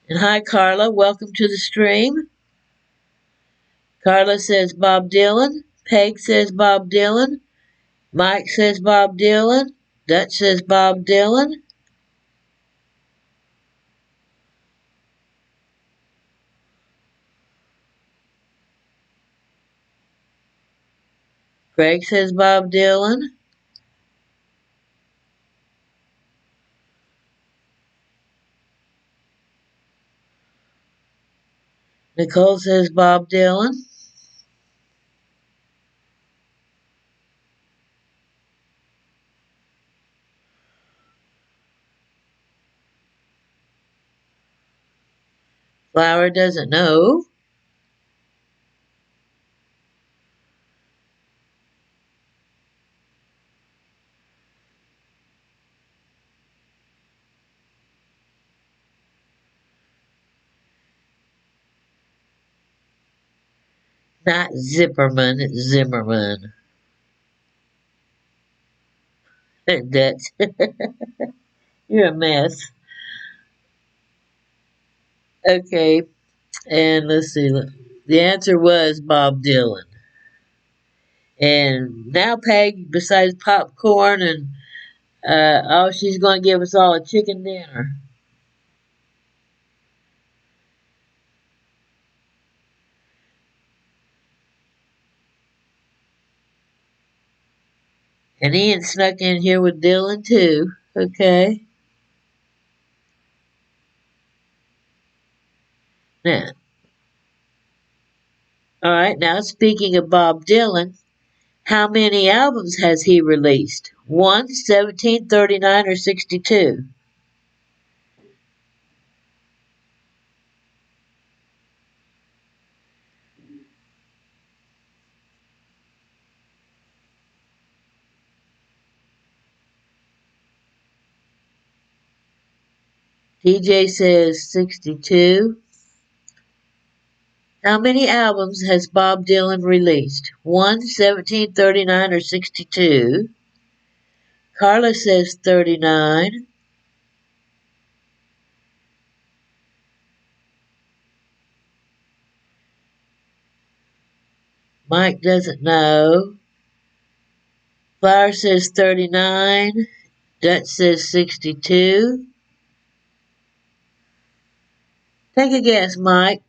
And hi, Carla. Welcome to the stream. Carla says Bob Dylan. Peg says Bob Dylan. Mike says Bob Dylan. Dutch says Bob Dylan. Greg says Bob Dylan. Nicole says Bob Dylan. Flower doesn't know. Not Zipperman, it's Zimmerman. That's you're a mess. Okay, and let's see. The answer was Bob Dylan. And now Peg, besides popcorn and oh, she's going to give us all a chicken dinner. And Ian snuck in here with Dylan too. Okay. Now, all right. Now speaking of Bob Dylan, how many albums has he released? 1, 17, 39, or 62? DJ says 62. How many albums has Bob Dylan released? 1, 17, 39, or 62? Carla says 39. Mike doesn't know. Flower says 39. Dutch says 62. Take a guess, Mike.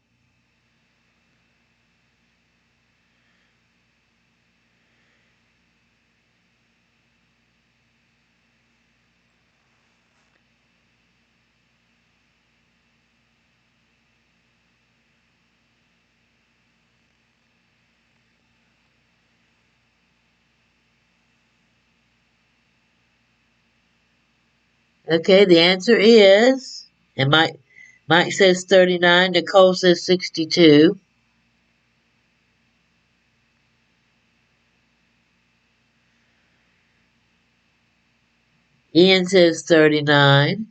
Okay, the answer is, and Mike says 39. Nicole says 62. Ian says 39.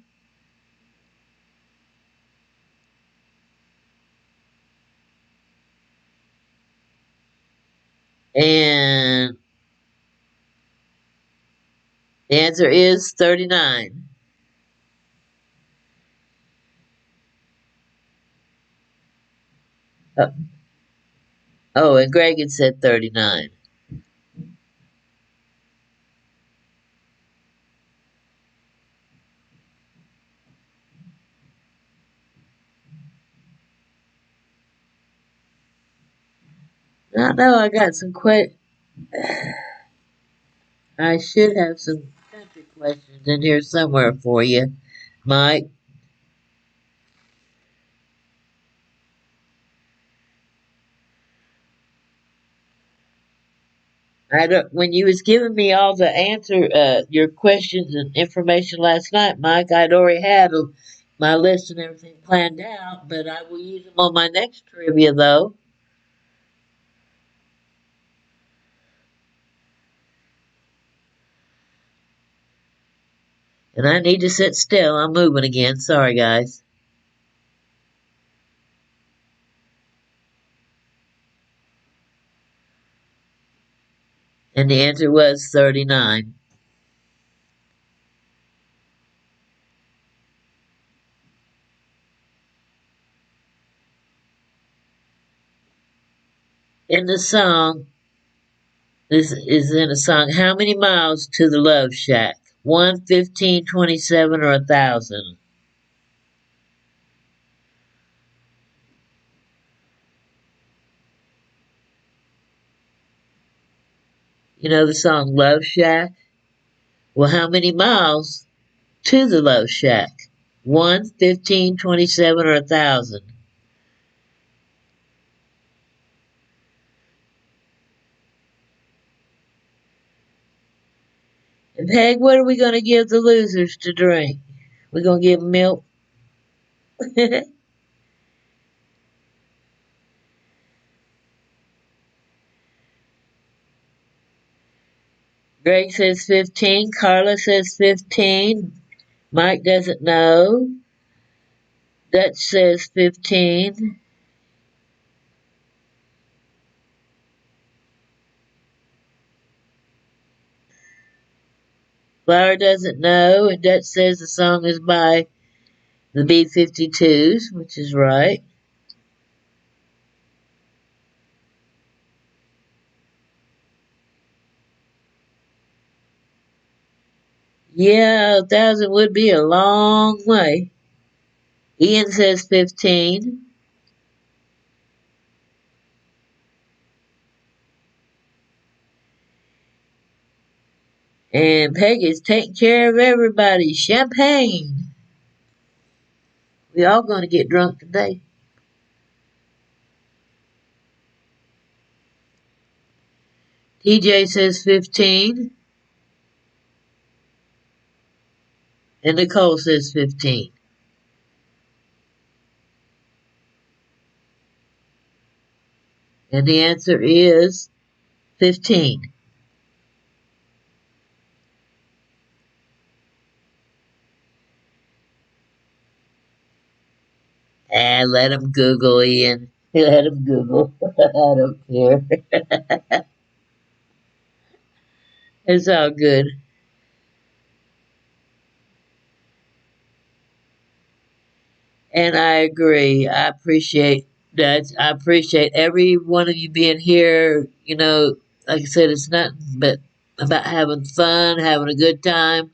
And the answer is 39. Oh, oh, and Greg had said 39. I know I got some I should have some country questions in here somewhere for you, Mike. I don't. When you was giving me all the your questions and information last night, Mike, I'd already had my list and everything planned out. But I will use them on my next trivia, though. And I need to sit still. I'm moving again. Sorry, guys. And the answer was 39. In the song, this is in a song. How many miles to the Love Shack? 1, 15, 27, or 1,000? You know the song Love Shack? Well, how many miles to the Love Shack? 1, 15, 27, or 1,000? And Peg, what are we going to give the losers to drink? We're going to give them milk? Greg says 15. Carla says 15. Mike doesn't know. Dutch says 15. Flower doesn't know, and Dutch says the song is by the B-52s, which is right. Yeah, 1,000 would be a long way. Ian says 15. And Peggy's taking care of everybody. Champagne. We all gonna get drunk today. TJ says 15. And Nicole says 15. And the answer is 15. And let him Google, Ian. Let him Google. I don't care. It's all good. And I agree. I appreciate that. I appreciate every one of you being here. You know, like I said, it's nothing but about having fun, having a good time,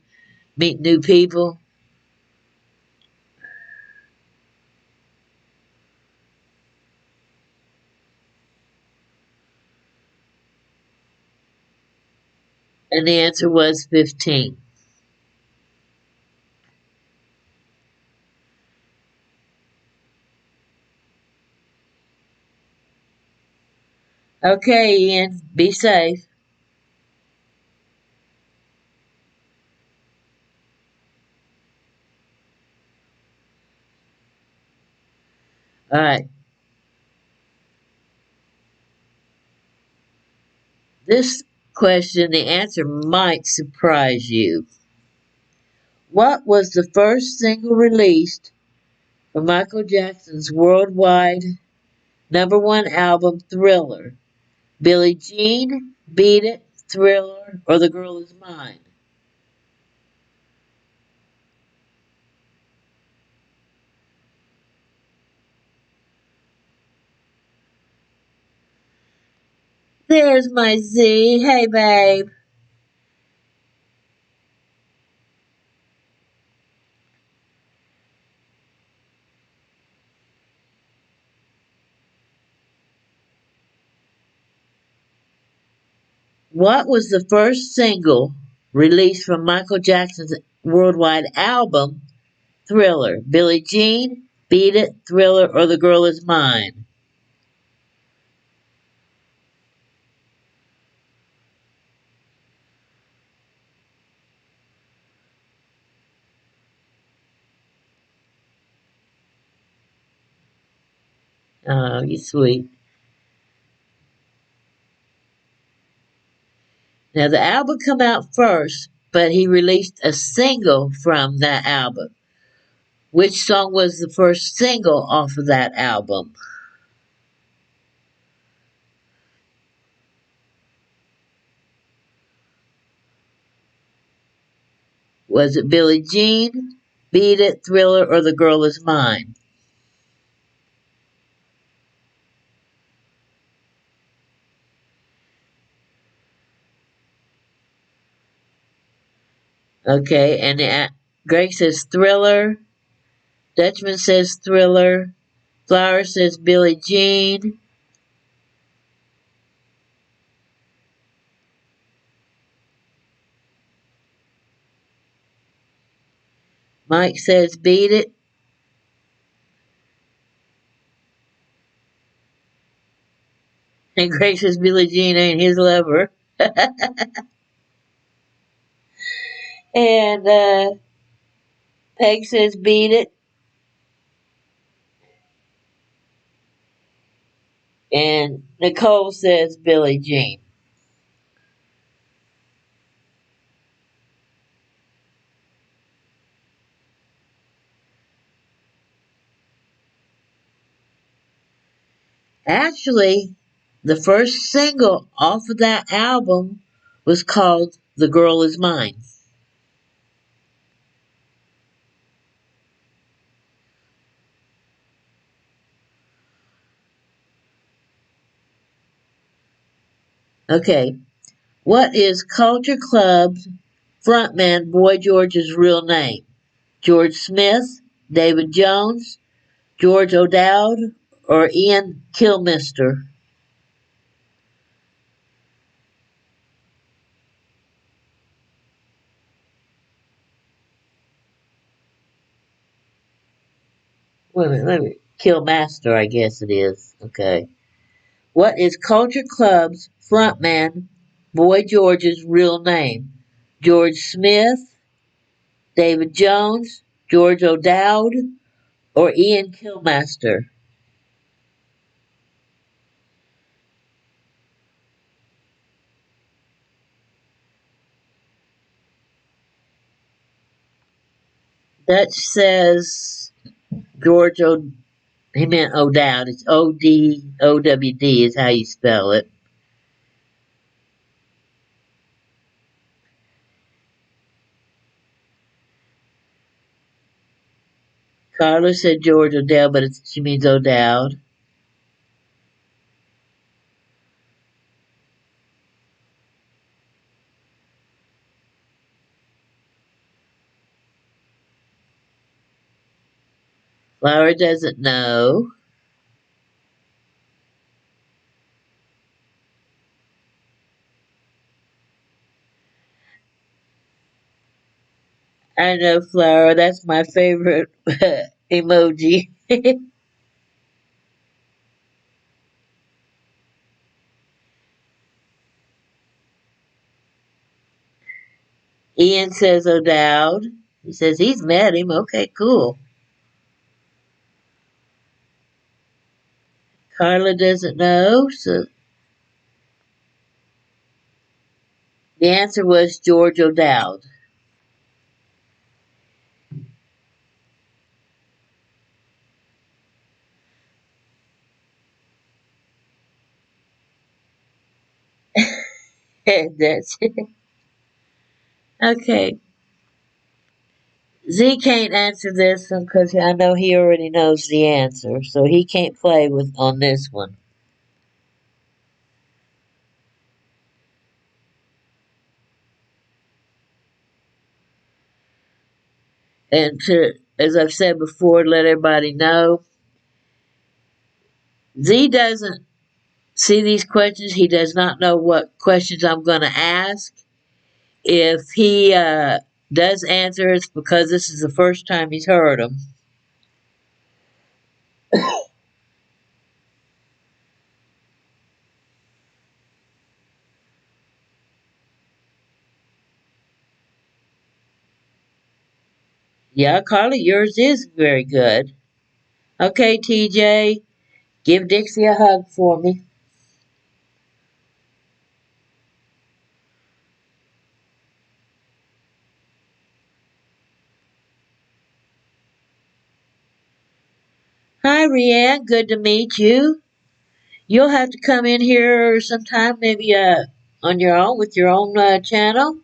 meeting new people. And the answer was 15. Okay, Ian, be safe. All right. This question, the answer might surprise you. What was the first single released from Michael Jackson's worldwide #1 album Thriller? Billie Jean, Beat It, Thriller, or The Girl Is Mine? There's my Z. Hey, babe. What was the first single released from Michael Jackson's worldwide album Thriller? Billie Jean, Beat It, Thriller, or The Girl Is Mine? Oh, you sweet. Now, the album come out first, but he released a single from that album. Which song was the first single off of that album? Was it Billie Jean, Beat It, Thriller, or The Girl Is Mine? Okay, and Greg says Thriller. Dutchman says Thriller. Flower says Billie Jean. Mike says Beat It. And Greg says Billie Jean ain't his lover. And Peg says Beat It. And Nicole says Billie Jean. Actually, the first single off of that album was called The Girl Is Mine. Okay, what is Culture Club's frontman Boy George's real name? George Smith, David Jones, George O'Dowd, or Ian Kilmister? Wait a minute, let me. Kilmaster, I guess it is. Okay. What is Culture Club's frontman Boy George's real name? George Smith, David Jones, George O'Dowd, or Ian Kilmaster? Dutch says George O. He meant O'Dowd. It's Odowd is how you spell it. Carla said George O'Dowd, but she means O'Dowd. Laura doesn't know. I know Flower. That's my favorite emoji. Ian says O'Dowd. He says he's met him. Okay, cool. Carla doesn't know, so the answer was George O'Dowd. That's it. Okay. Z can't answer this one because I know he already knows the answer, so he can't play with on this one. And to, as I've said before, let everybody know, Z doesn't see these questions. He does not know what questions I'm going to ask. If he does answer, it's because this is the first time he's heard them. Yeah, Carly, yours is very good. Okay, TJ, give Dixie a hug for me. Hi, Rianne. Good to meet you. You'll have to come in here sometime, maybe on your own with your own channel.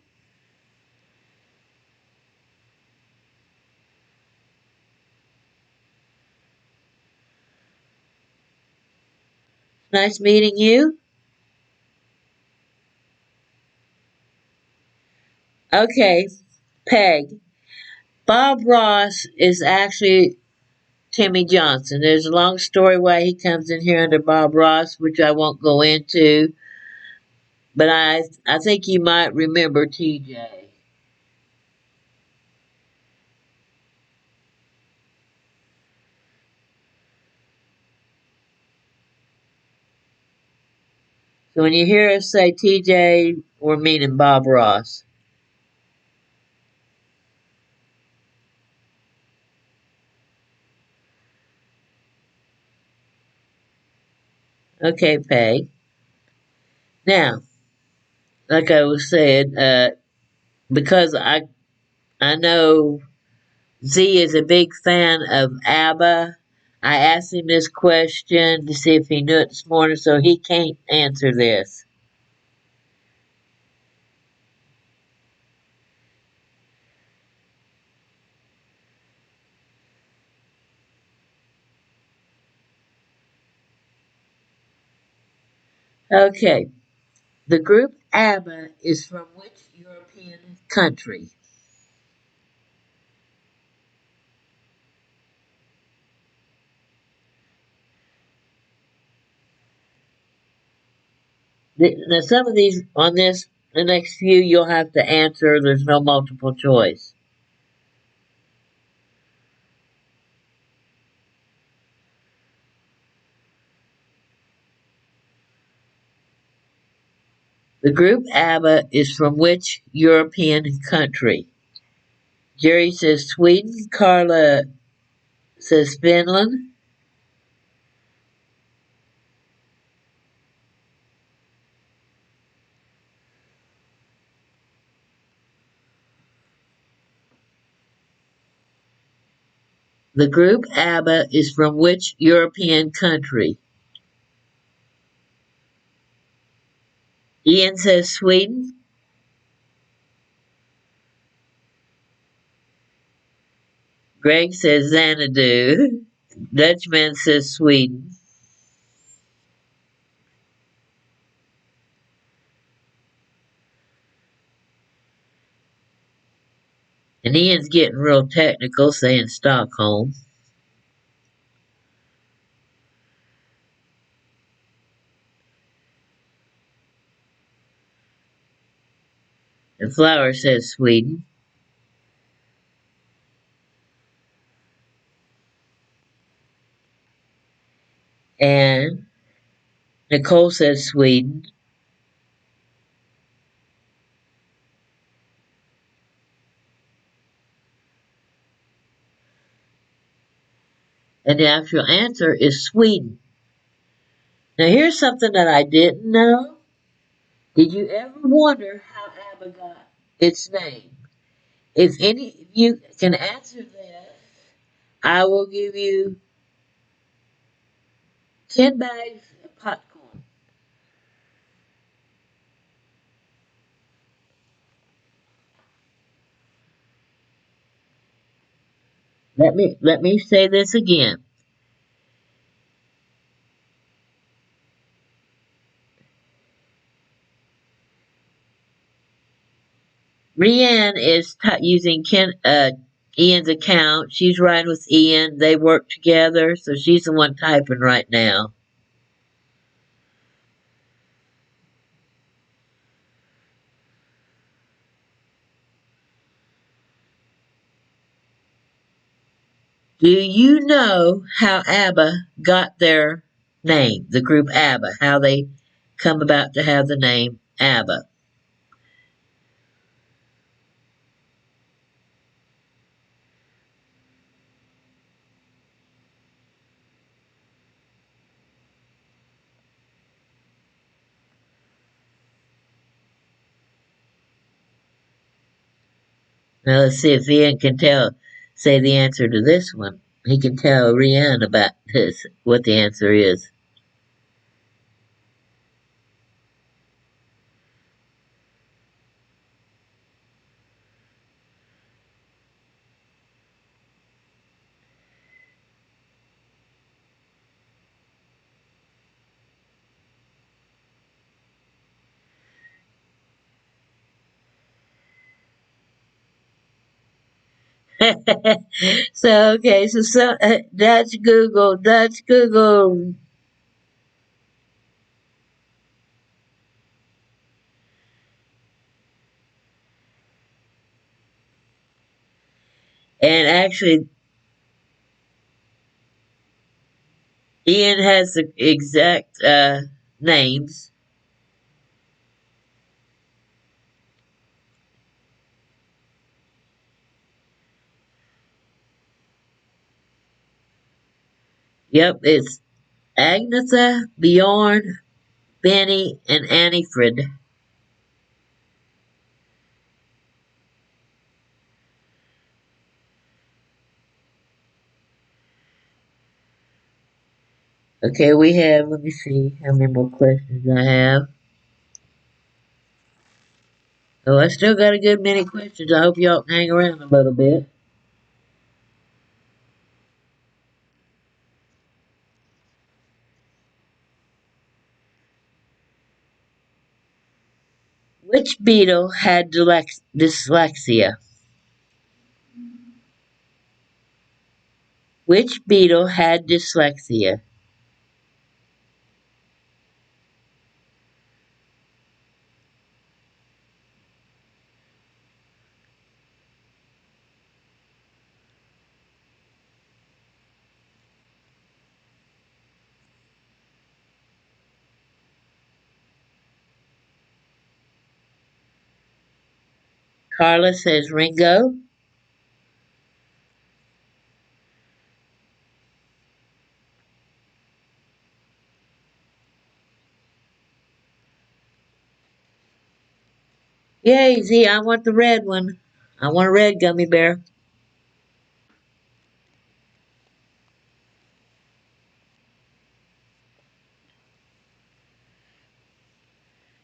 Nice meeting you. Okay, Peg. Bob Ross is actually Timmy Johnson. There's a long story why he comes in here under Bob Ross, which I won't go into, but I think you might remember TJ. So when you hear us say TJ, we're meaning Bob Ross. Okay, Peg. Now, like I was saying, because I know Z is a big fan of ABBA. I asked him this question to see if he knew it this morning, so he can't answer this. Okay. The group ABBA is from which European country? Now, some of these on this, the next few, you'll have to answer. There's no multiple choice. The group ABBA is from which European country? Jerry says Sweden. Carla says Finland. The group ABBA is from which European country? Ian says Sweden. Greg says Xanadu. Dutchman says Sweden. And Ian's getting real technical, saying Stockholm. And Flower says Sweden. And Nicole says Sweden. And the actual answer is Sweden. Now here's something that I didn't know. Did you ever wonder how ABBA got its name? If any of you can answer this, I will give you 10 bags of popcorn. Let me say this again. Rianne is using Ian's account. She's riding with Ian. They work together, so she's the one typing right now. Do you know how ABBA got their name? The group ABBA, how they come about to have the name ABBA. Now let's see if Ian can say the answer to this one. He can tell Rianne about this, what the answer is. So Dutch Google. And actually, Ian has the exact names. Yep, it's Agnetha, Bjorn, Benny, and Annifrid. Okay, we have, let me see how many more questions I have. Oh, I still got a good many questions. I hope y'all can hang around a little bit. Which beetle had dyslexia? Which beetle had dyslexia? Carla says Ringo. Yay, Z, I want the red one. I want a red gummy bear.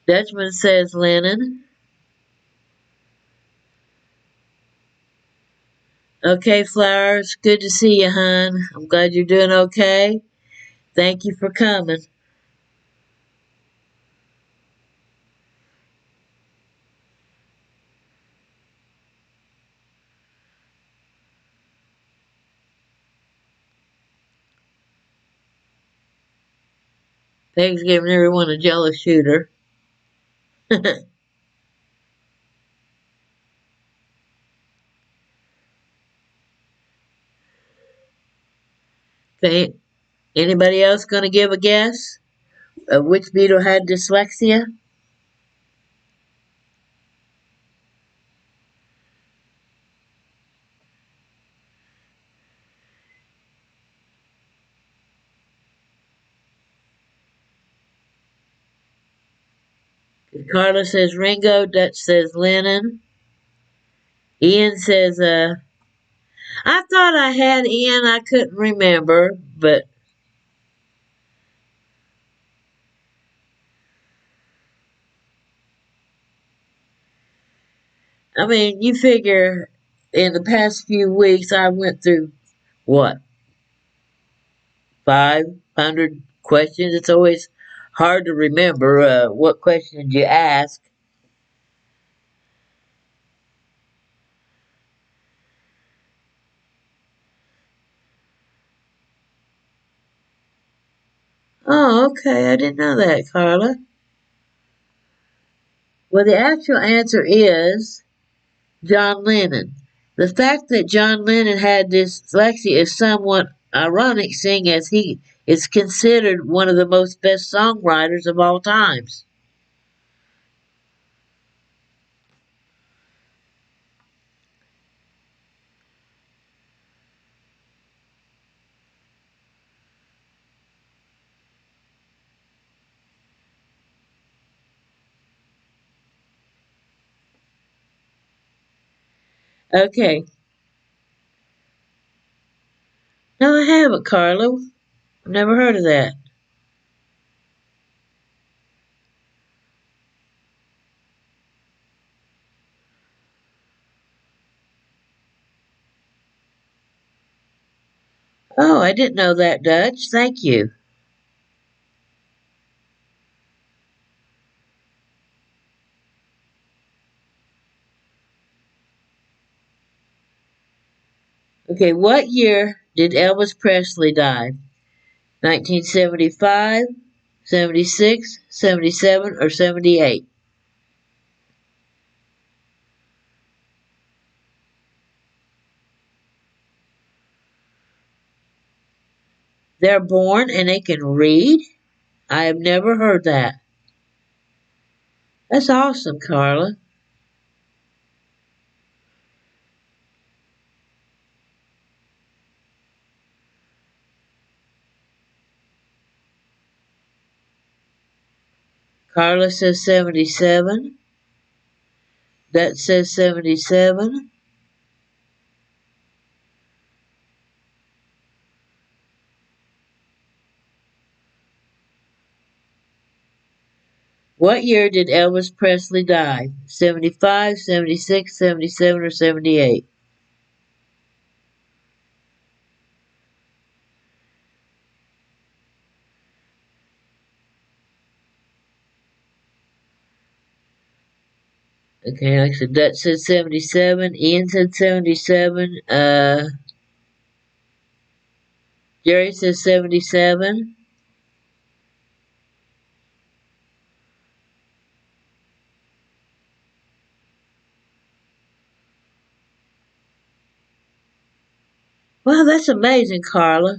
Dutchman says Lennon. Okay, Flowers, good to see you, hon. I'm glad you're doing okay. Thank you for coming. Peg's giving everyone a jello shooter. Okay, anybody else gonna give a guess of which beetle had dyslexia? Carla says Ringo. Dutch says Lennon. Ian says, I thought I had Ian. I couldn't remember, but I mean, you figure in the past few weeks I went through what, 500 questions? It's always hard to remember what questions you ask. Oh, okay. I didn't know that, Carla. Well, the actual answer is John Lennon. The fact that John Lennon had dyslexia is somewhat ironic, seeing as he is considered one of the most best songwriters of all times. Okay. No, I haven't, Carla. I've never heard of that. Oh, I didn't know that, Dutch. Thank you. Okay, what year did Elvis Presley die? 1975, 76, 77, or 78? They're born and they can read? I have never heard that. That's awesome, Carla. Carla says 77. That says 77. What year did Elvis Presley die? 75, 76, 77, or 78? Okay, like I said, Dutch said 77. Ian said 77. Jerry says 77. Wow, that's amazing, Carla.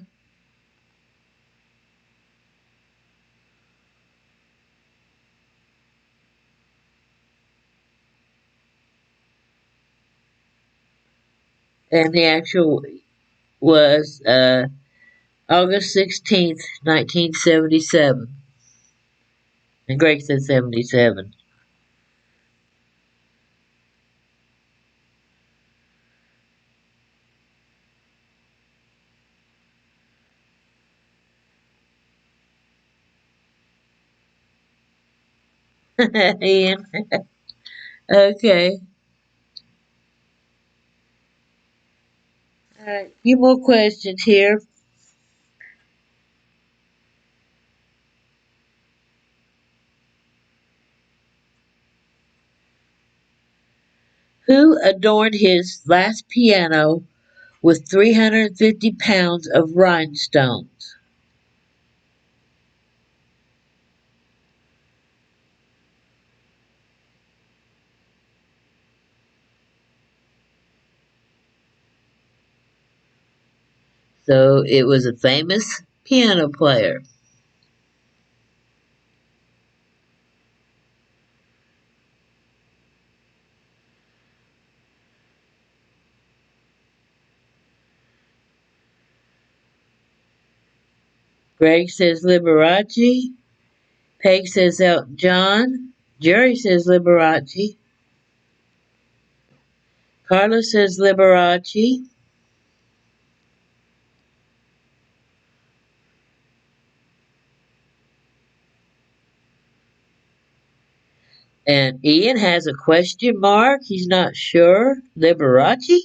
And the actual was August 16th, 1977. And Greg said 77. Ian. Okay. All right. Few more questions here. Who adorned his last piano with 350 pounds of rhinestones? So it was a famous piano player. Greg says Liberace. Peg says Elton John. Jerry says Liberace. Carlos says Liberace. And Ian has a question mark. He's not sure. Liberace?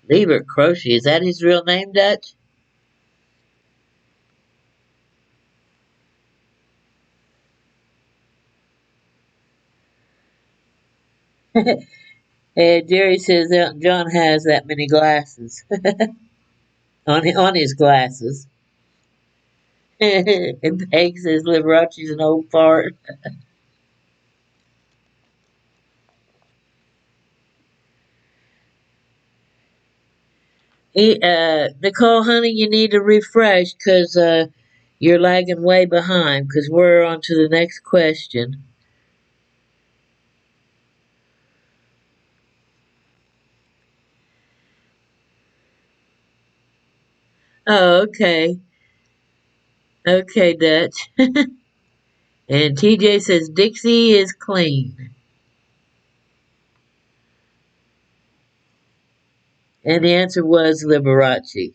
Liebert Croce. Is that his real name, Dutch? And Jerry says Elton John has that many glasses on his glasses. And Peg says Liberace's an old fart. Nicole, honey, you need to refresh because you're lagging way behind because we're on to the next question. Oh, okay. Okay, Dutch. And TJ says Dixie is clean. And the answer was Liberace.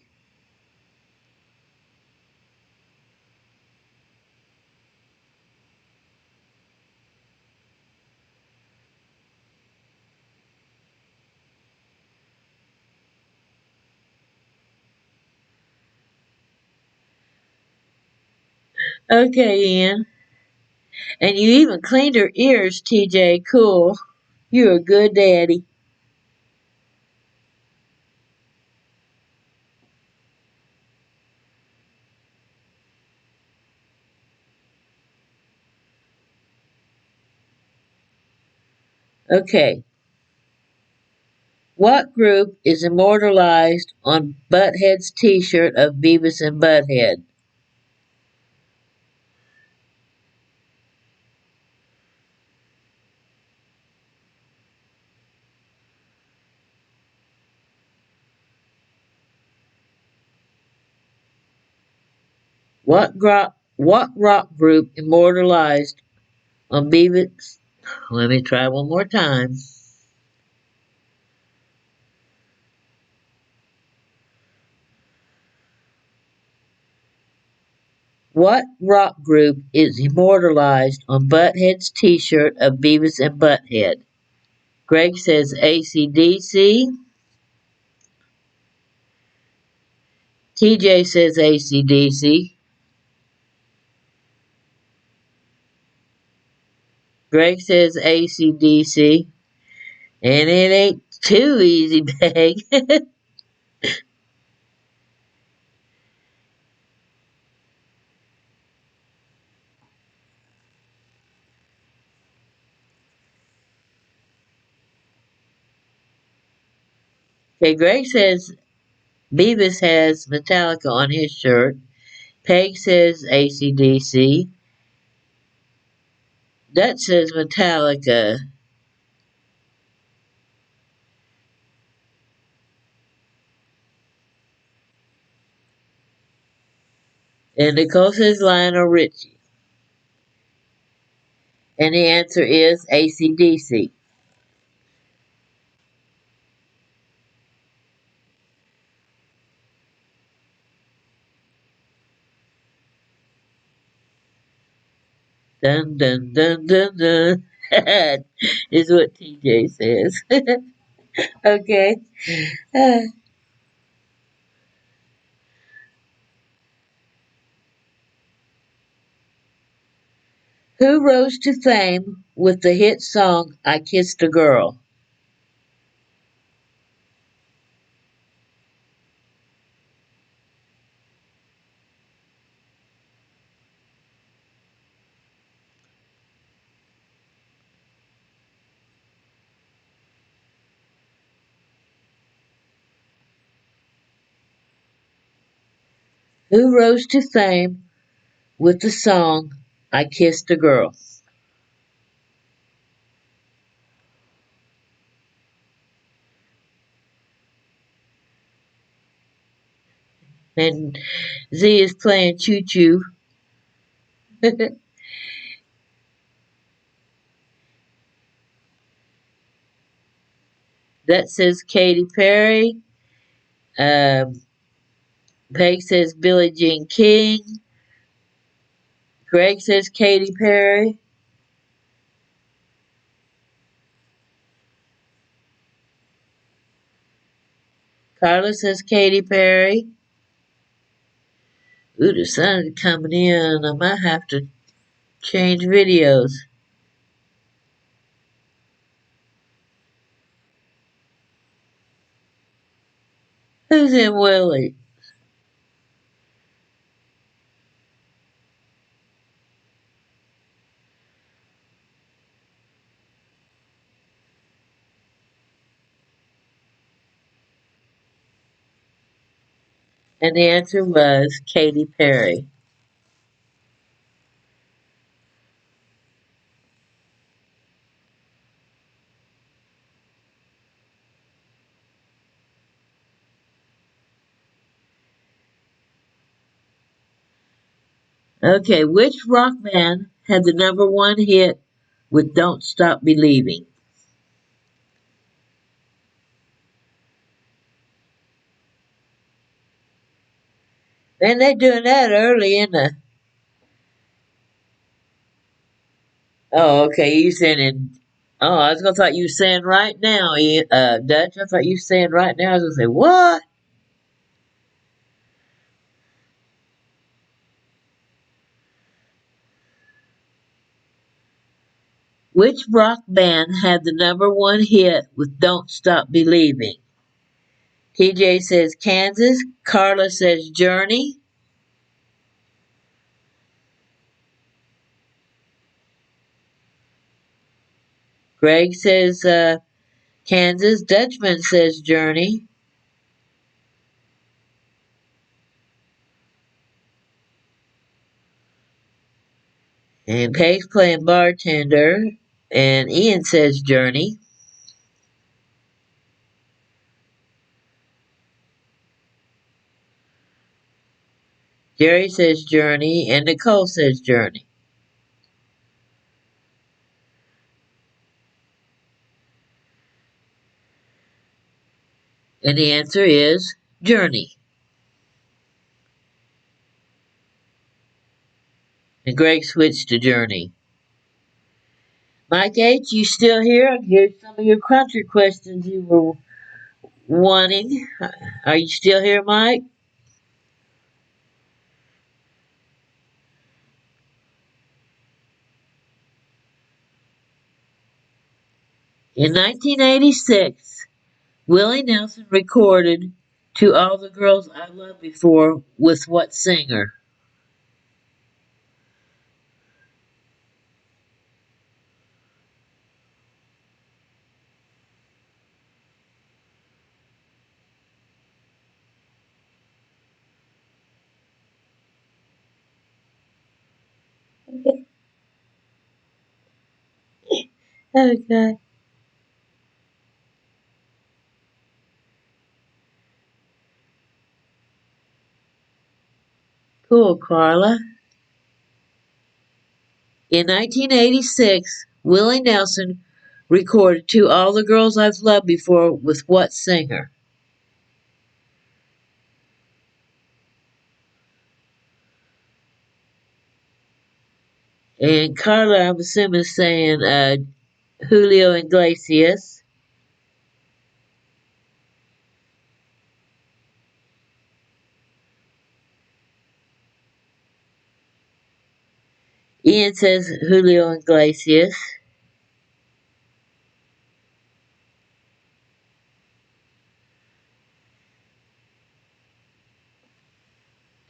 Okay, Ian. And you even cleaned her ears, TJ. Cool. You're a good daddy. Okay. What group is immortalized on Butthead's t-shirt of Beavis and Butthead? What What rock group immortalized on Beavis? Let me try one more time. What rock group is immortalized on Butthead's t-shirt of Beavis and Butthead? Greg says AC/DC. TJ says AC/DC. Greg says AC/DC. And it ain't too easy, Peg. Okay, Greg says Beavis has Metallica on his shirt. Peg says AC/DC. Dutch says Metallica. And Nicole says Lionel Richie. And the answer is AC/DC. Dun dun dun dun dun. Is what TJ says. Okay. Uh, who rose to fame with the hit song I Kissed a Girl? Who rose to fame with the song I Kissed a Girl? And Z is playing Choo Choo. That says Katy Perry. Um, Peg says Billie Jean King. Greg says Katy Perry. Carla says Katy Perry. Ooh, the sun's coming in. I might have to change videos. Who's in Willie? And the answer was Katy Perry. Okay, which rock band had the #1 hit with Don't Stop Believing? And they're doing that early in the. Oh, okay, you saying in. Oh, I was gonna thought you saying right now, Dutch. I thought you saying right now. I was gonna say what? Which rock band had the #1 hit with Don't Stop Believing? TJ says Kansas. Carla says Journey. Greg says Kansas. Dutchman says Journey. And Peg's playing bartender. And Ian says Journey. Jerry says Journey, and Nicole says Journey. And the answer is Journey. And Greg switched to Journey. Mike H., you still here? Here's some of your country questions you were wanting. Are you still here, Mike? In 1986, Willie Nelson recorded To All the Girls I Loved Before with what singer? Okay. Cool, Carla. In 1986, Willie Nelson recorded To All the Girls I've Loved Before with what singer? And Carla, I'm assuming, is saying Julio Iglesias. Ian says Julio Iglesias.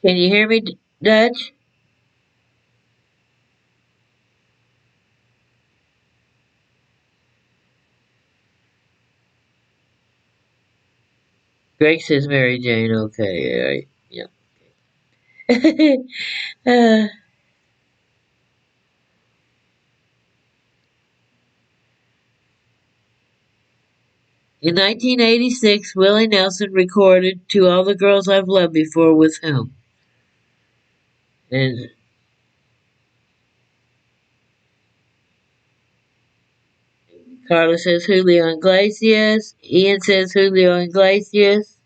Can you hear me, Dutch? Greg says Mary Jane. Okay, all right. Yep. In 1986, Willie Nelson recorded To All the Girls I've Loved Before with whom? And Carla says Julio Iglesias. Ian says Julio Iglesias.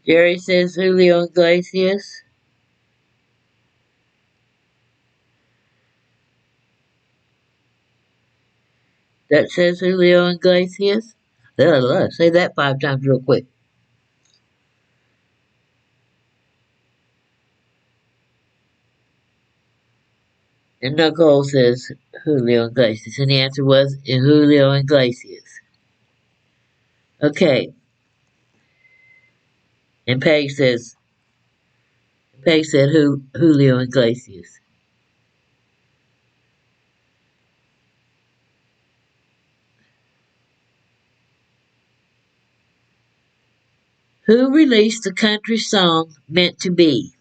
Jerry says Julio Iglesias. That says Julio Iglesias. Say that 5 times real quick. And Nicole says Julio Iglesias. And the answer was Julio Iglesias. Okay. And Peg said Julio Iglesias. Who released the country song Meant to Be?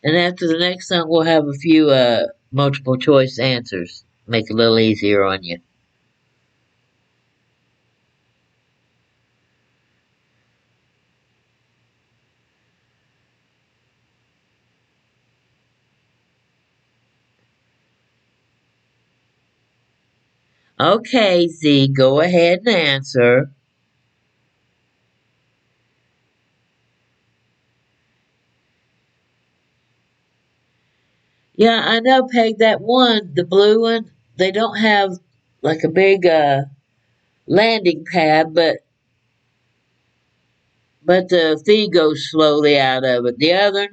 And after the next song, we'll have a few multiple choice answers. Make it a little easier on you. Okay, Z, go ahead and answer. Yeah, I know, Peg, that one, the blue one, they don't have like a big landing pad, but the feed goes slowly out of it. The other,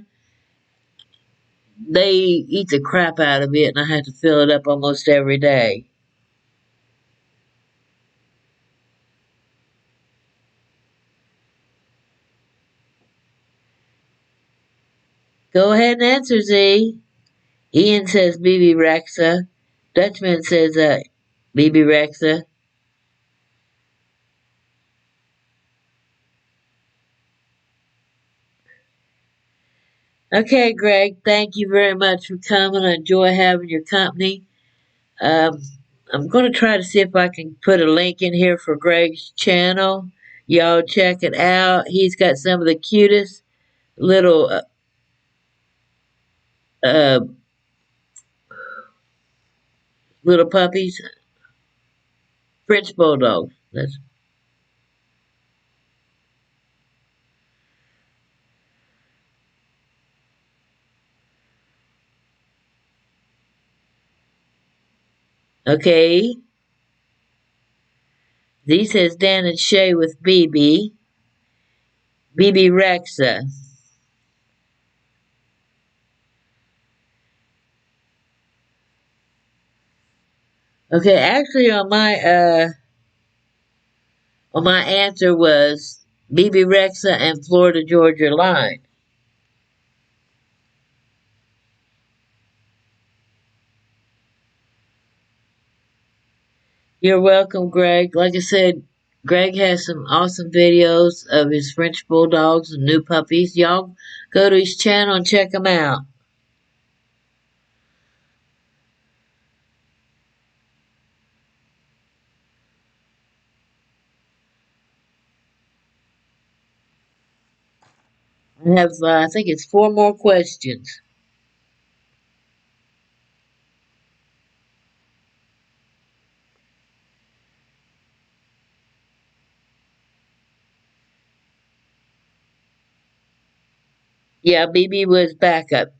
they eat the crap out of it, and I have to fill it up almost every day. Go ahead and answer, Z. Ian says BB Rexa. Dutchman says BB Rexa. Okay, Greg, thank you very much for coming. I enjoy having your company. Um, I'm going to try to see if I can put a link in here for Greg's channel. Y'all check it out. He's got some of the cutest little uh, little puppies, French bulldogs. That's okay. Z says Dan and Shay with BB. BB Rexa. Okay, actually on my answer was BB Rexa and Florida Georgia Line. You're welcome, Greg. Like I said, Greg has some awesome videos of his French bulldogs and new puppies. Y'all go to his channel and check them out. I have, I think it's 4 more questions. Yeah, BB was backup.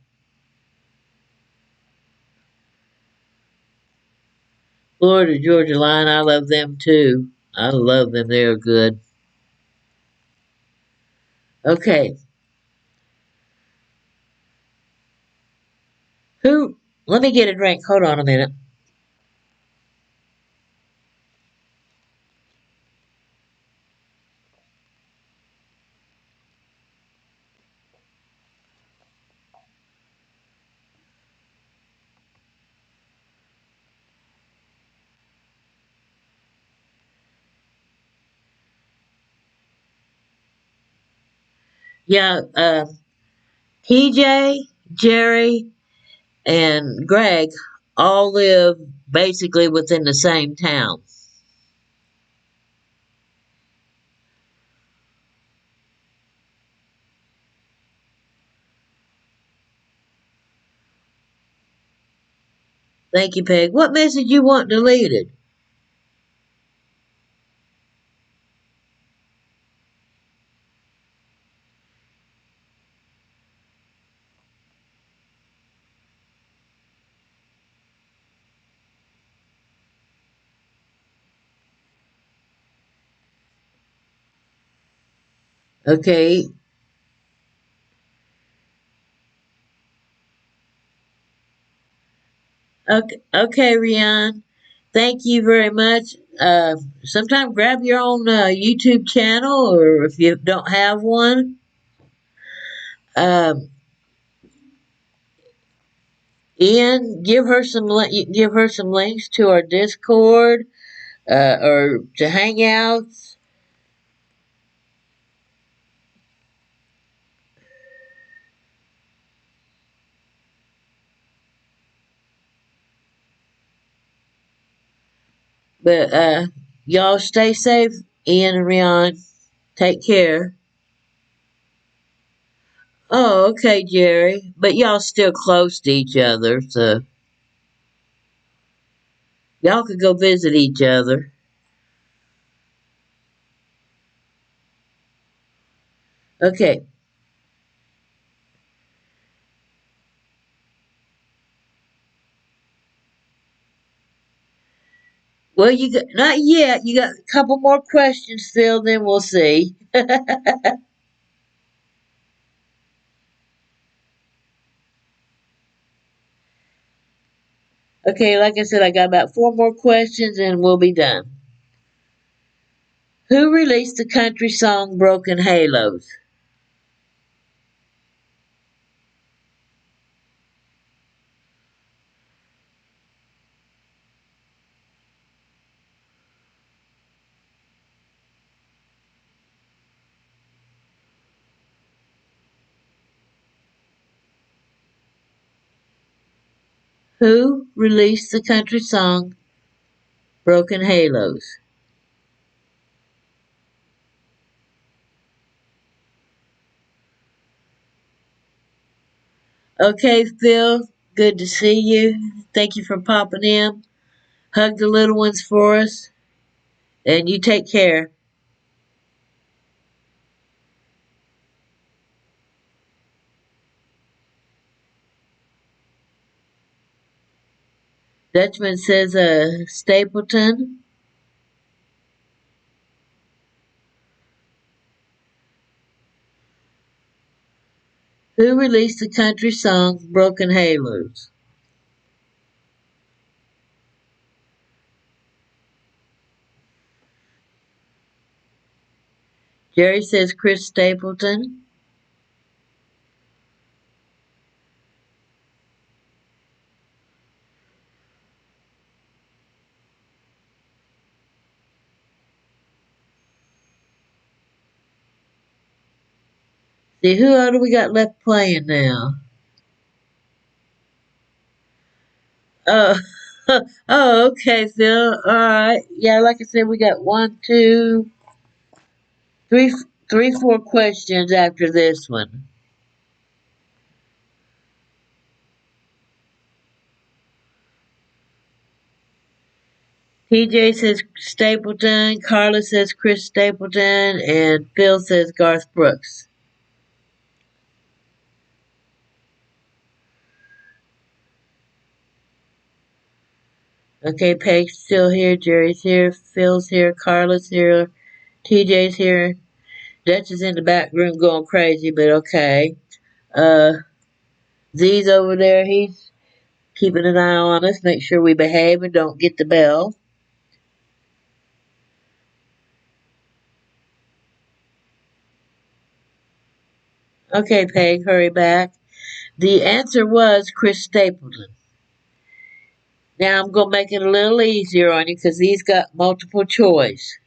Florida Georgia Line, I love them too. I love them. They're good. Okay, who? Let me get a drink. Hold on a minute. Yeah, TJ, Jerry, and Greg all live basically within the same town. Thank you, Peg. What message you want deleted? Okay. Okay, Rian. Thank you very much. Sometime grab your own YouTube channel, or if you don't have one, um, Ian, give her some links to our Discord or to Hangouts. But y'all stay safe, Ian and Rian. Take care. Oh, okay, Jerry. But y'all still close to each other, so y'all could go visit each other. Okay. Well, you got not yet. You got a couple more questions still. Then we'll see. Okay, like I said, I got about 4 more questions and we'll be done. Who released the country song "Broken Halos"? Who released the country song Broken Halos? Okay, Phil, good to see you. Thank you for popping in. Hug the little ones for us, and you take care. Dutchman says Stapleton. Who released the country song Broken Halos? Jerry says Chris Stapleton. See, who all do we got left playing now? Oh, oh, okay, Phil. All right. Yeah, like I said, we got one, two, three, three, four questions after this one. TJ says Stapleton, Carla says Chris Stapleton, and Phil says Garth Brooks. Okay, Peg's still here, Jerry's here, Phil's here, Carla's here, TJ's here. Dutch is in the back room going crazy, but okay. Uh, Z's over there, he's keeping an eye on us, make sure we behave and don't get the bell. Okay, Peg, hurry back. The answer was Chris Stapleton. Now I'm going to make it a little easier on you because he's got multiple choice.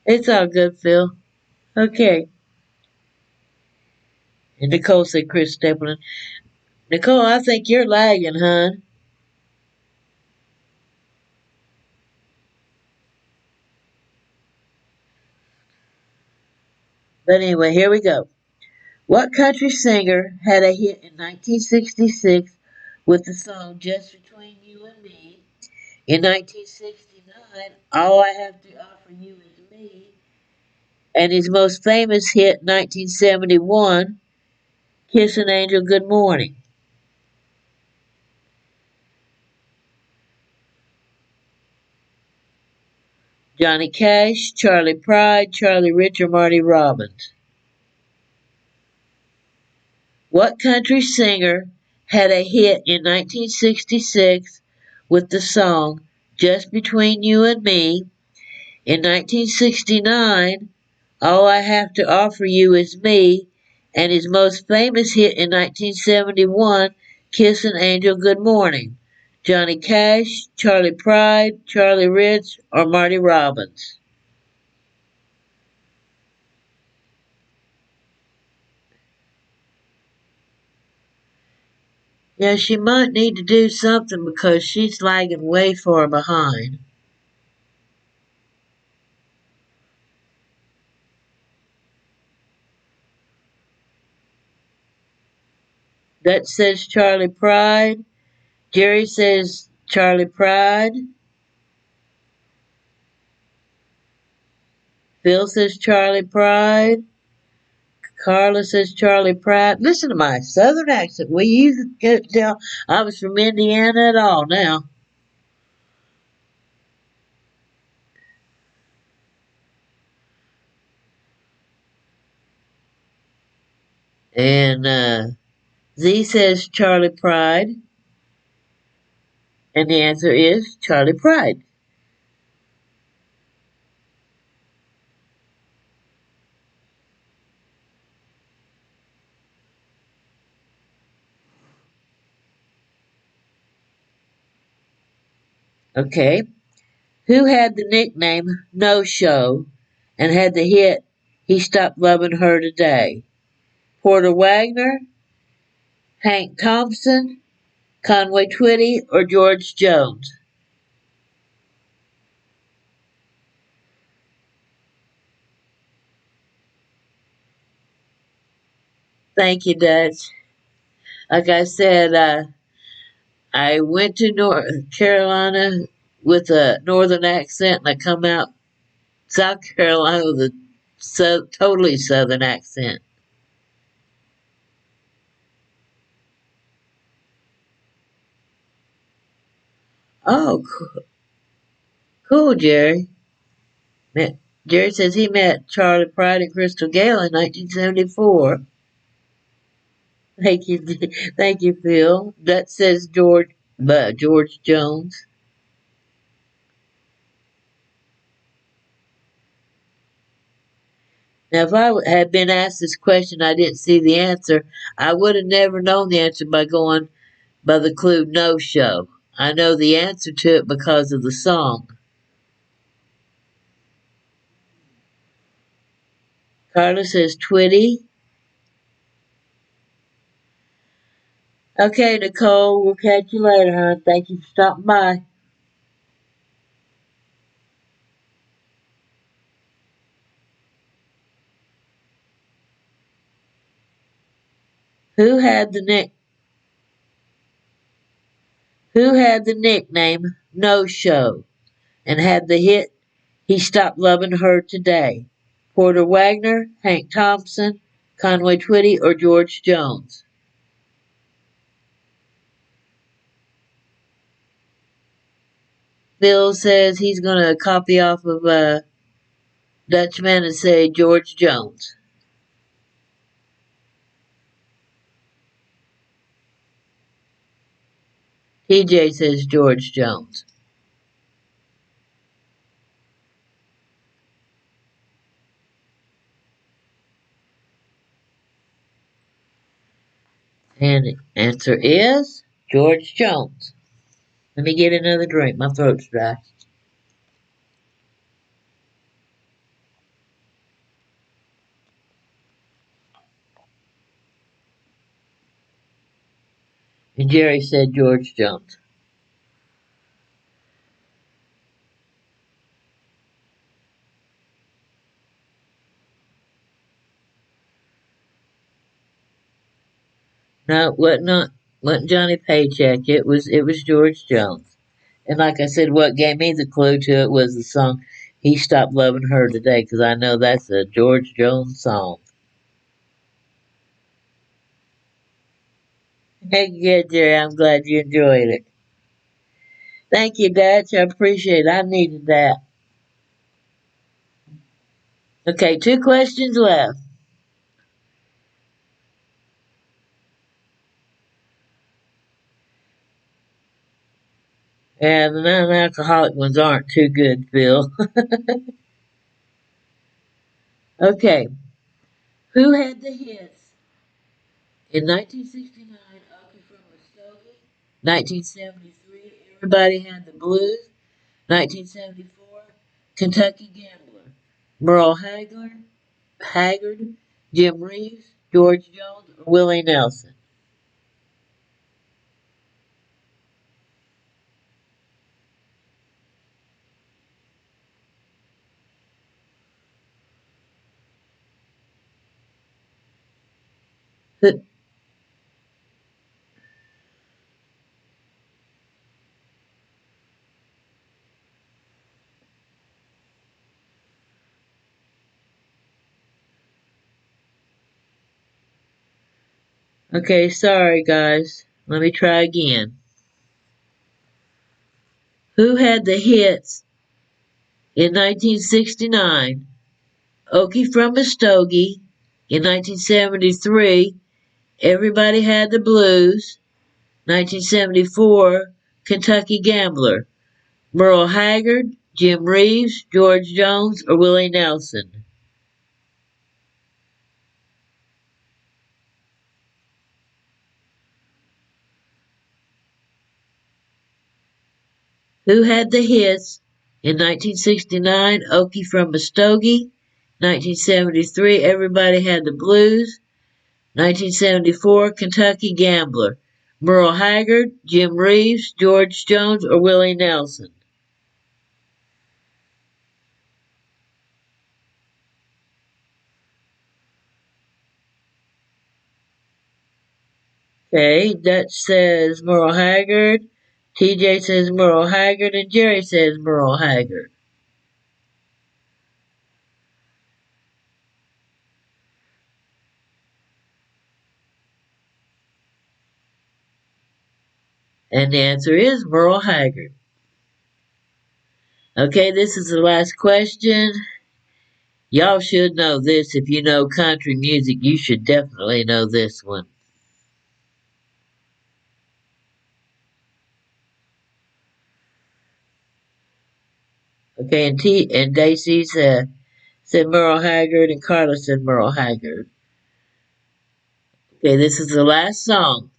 It's all good, Phil. Okay. And Nicole said Chris Stapleton. Nicole, I think you're lagging, hon. But anyway, here we go. What country singer had a hit in 1966 with the song Just Between You and Me? In 1969, All I Have to Offer You Is Me. And his most famous hit, 1971, Kiss an Angel Good Morning. Johnny Cash, Charlie Pride, Charlie Rich, or Marty Robbins. What country singer had a hit in 1966 with the song Just Between You and Me? In 1969, All I Have to Offer You Is Me, and his most famous hit in 1971, Kiss an Angel Good Morning. Johnny Cash, Charlie Pride, Charlie Rich, or Marty Robbins. Yeah, she might need to do something because she's lagging way far behind. Dutch says Charlie Pride. Jerry says Charlie Pride. Phil says Charlie Pride. Carla says Charlie Pride. Listen to my southern accent. We used to tell I was from Indiana at all now. And Z says Charlie Pride. And the answer is Charlie Pride. Okay. Who had the nickname No Show and had the hit He Stopped Loving Her Today? Porter Wagner, Hank Thompson, Conway Twitty, or George Jones? Thank you, Dutch. Like I said, I went to North Carolina with a northern accent, and I come out South Carolina with a totally southern accent. Oh, cool, Jerry. Met, Jerry says he met Charlie Pride and Crystal Gale in 1974. Thank you, thank you, Phil. That says George Jones. Now, if I had been asked this question, I didn't see the answer. I would have never known the answer by going by the clue "no show." I know the answer to it because of the song. Carla says Twitty. Okay, Nicole, we'll catch you later, hon. Thank you for stopping by. Who had the nick? Who had the nickname No Show and had the hit He Stopped Loving Her Today? Porter Wagner, Hank Thompson, Conway Twitty, or George Jones? Bill says he's going to copy off of Dutchman and say George Jones. TJ says George Jones. And the answer is George Jones. Let me get another drink. My throat's dry. And Jerry said George Jones. No, wasn't Johnny Paycheck. It was George Jones. And like I said, what gave me the clue to it was the song He Stopped Loving Her Today, because I know that's a George Jones song. Hey, yeah, Jerry, I'm glad you enjoyed it. Thank you, Dutch. I appreciate it. I needed that. Okay, 2 questions left. And the non-alcoholic ones aren't too good, Phil. Okay, who had the hits in 1969? Okie from Muskogee. 1973, Everybody Had the Blues. 1974, Kentucky Gambler. Merle Haggard, Jim Reeves, George Jones, or Willie Nelson? Okay, sorry guys. Let me try again. Who had the hits in 1969? Okie from Muskogee. In 1973, Everybody Had the Blues. 1974, Kentucky Gambler. Merle Haggard, Jim Reeves, George Jones, or Willie Nelson? Who had the hits in 1969? Okie from Muskogee. 1973, Everybody Had the Blues. 1974, Kentucky Gambler. Merle Haggard, Jim Reeves, George Jones, or Willie Nelson? Okay, Dutch says Merle Haggard. TJ says Merle Haggard, and Jerry says Merle Haggard. And the answer is Merle Haggard. Okay, this is the last question. Y'all should know this. If you know country music, you should definitely know this one. Okay, and Daisy said Merle Haggard, and Carla said Merle Haggard. Okay, this is the last song.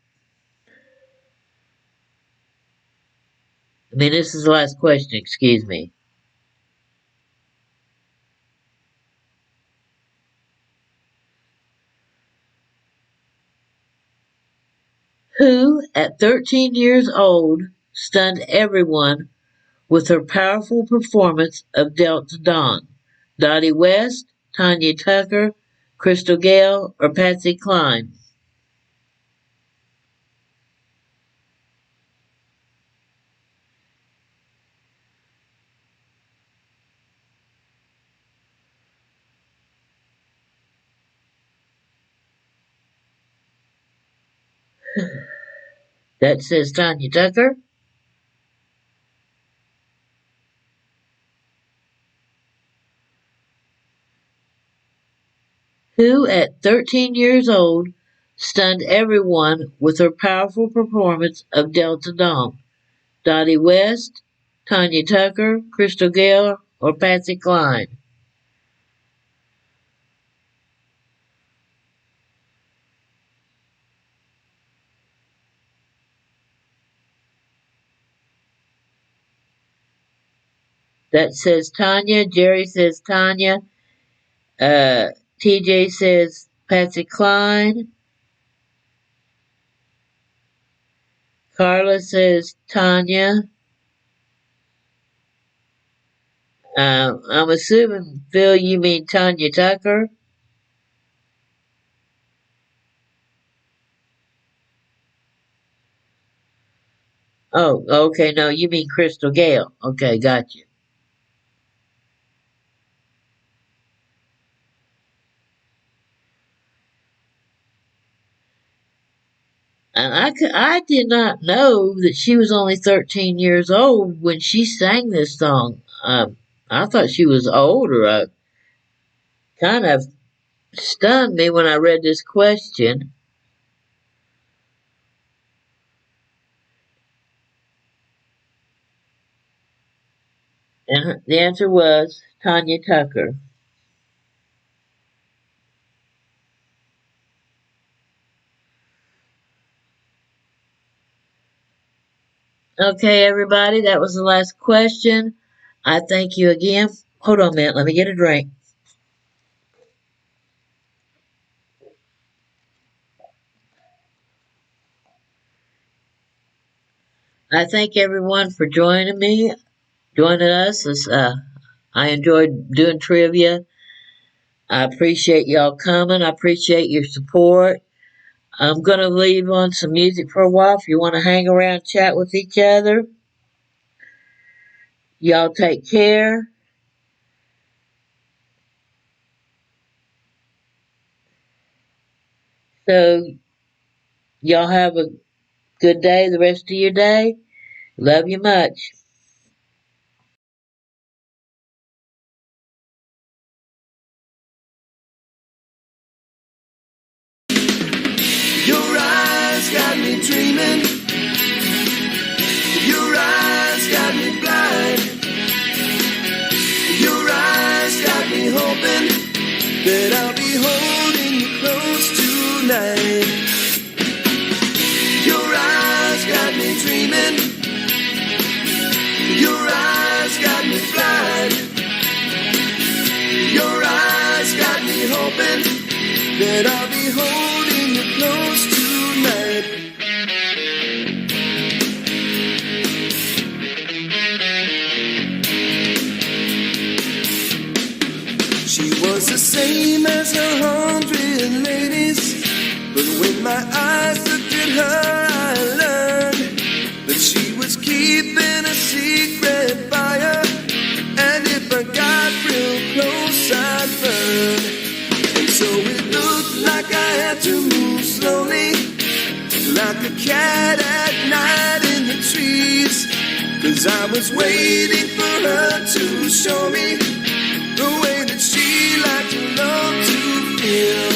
This is the last question, excuse me. Who, at 13 years old, stunned everyone with her powerful performance of Delta Dawn? Dottie West, Tanya Tucker, Crystal Gale, or Patsy Cline? That says Tanya Tucker. Who, at 13 years old, stunned everyone with her powerful performance of Delta Dawn? Dottie West, Tanya Tucker, Crystal Gale, or Patsy Cline? That says Tanya. Jerry says Tanya. TJ says Patsy Cline. Carla says Tanya. I'm assuming, Phil, you mean Tanya Tucker? Oh, okay, no, you mean Crystal Gale. Okay, got you. And I did not know that she was only 13 years old when she sang this song. I thought she was older. Kind of stunned me when I read this question. And the answer was Tanya Tucker. Okay, everybody, that was the last question. I thank you again. Hold on a minute, let me get a drink. I thank everyone for joining us. I enjoyed doing trivia. I appreciate y'all coming. I appreciate your support. I'm going to leave on some music for a while if you want to hang around, chat with each other. Y'all take care. So, y'all have a good day the rest of your day. Love you much. Your eyes got me dreaming. Your eyes got me blind. Your eyes got me hoping that I'll be holding you close tonight. Your eyes got me dreaming. Your eyes got me blind. Your eyes hoping that I'll be holding you close tonight. She was the same as 100 ladies, but when my eyes looked at her, I learned that she was keeping a secret fire, and if I got real close, I'd burn. And so it looked like I had to move slowly, like a cat at night in the trees, 'cause I was waiting for her to show me the way that she liked to love to feel.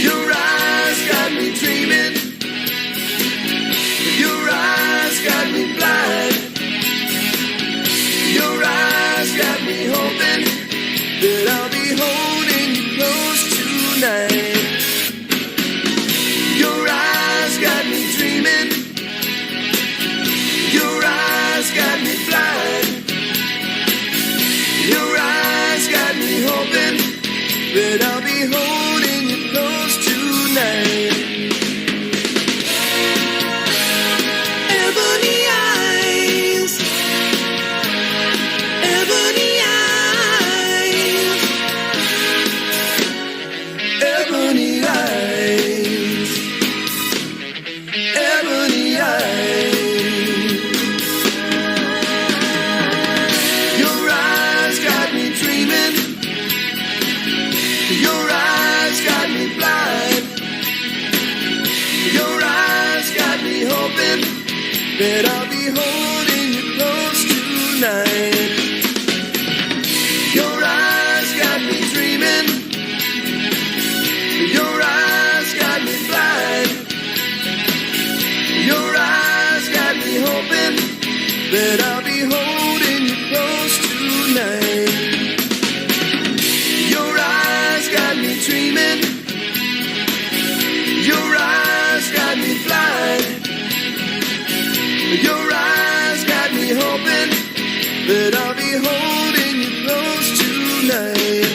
Your eyes got me dreaming, your eyes got me blind, your eyes got me hoping that I'll be holding you close tonight. Your eyes got me dreaming, your eyes got me blind, your eyes got me hoping that I'll be holding you close tonight. Ebony eyes, ebony eyes, ebony eyes, ebony eyes. Your eyes got me dreaming, your eyes got me blind, your eyes got me hoping that I'll be holding you close tonight. Your eyes got me dreaming, your eyes got me blind, your eyes got me hoping that I'll be holding you close tonight. Your eyes got me dreaming, your eyes got me blind, your eyes got me hoping that I'll be holding you close tonight.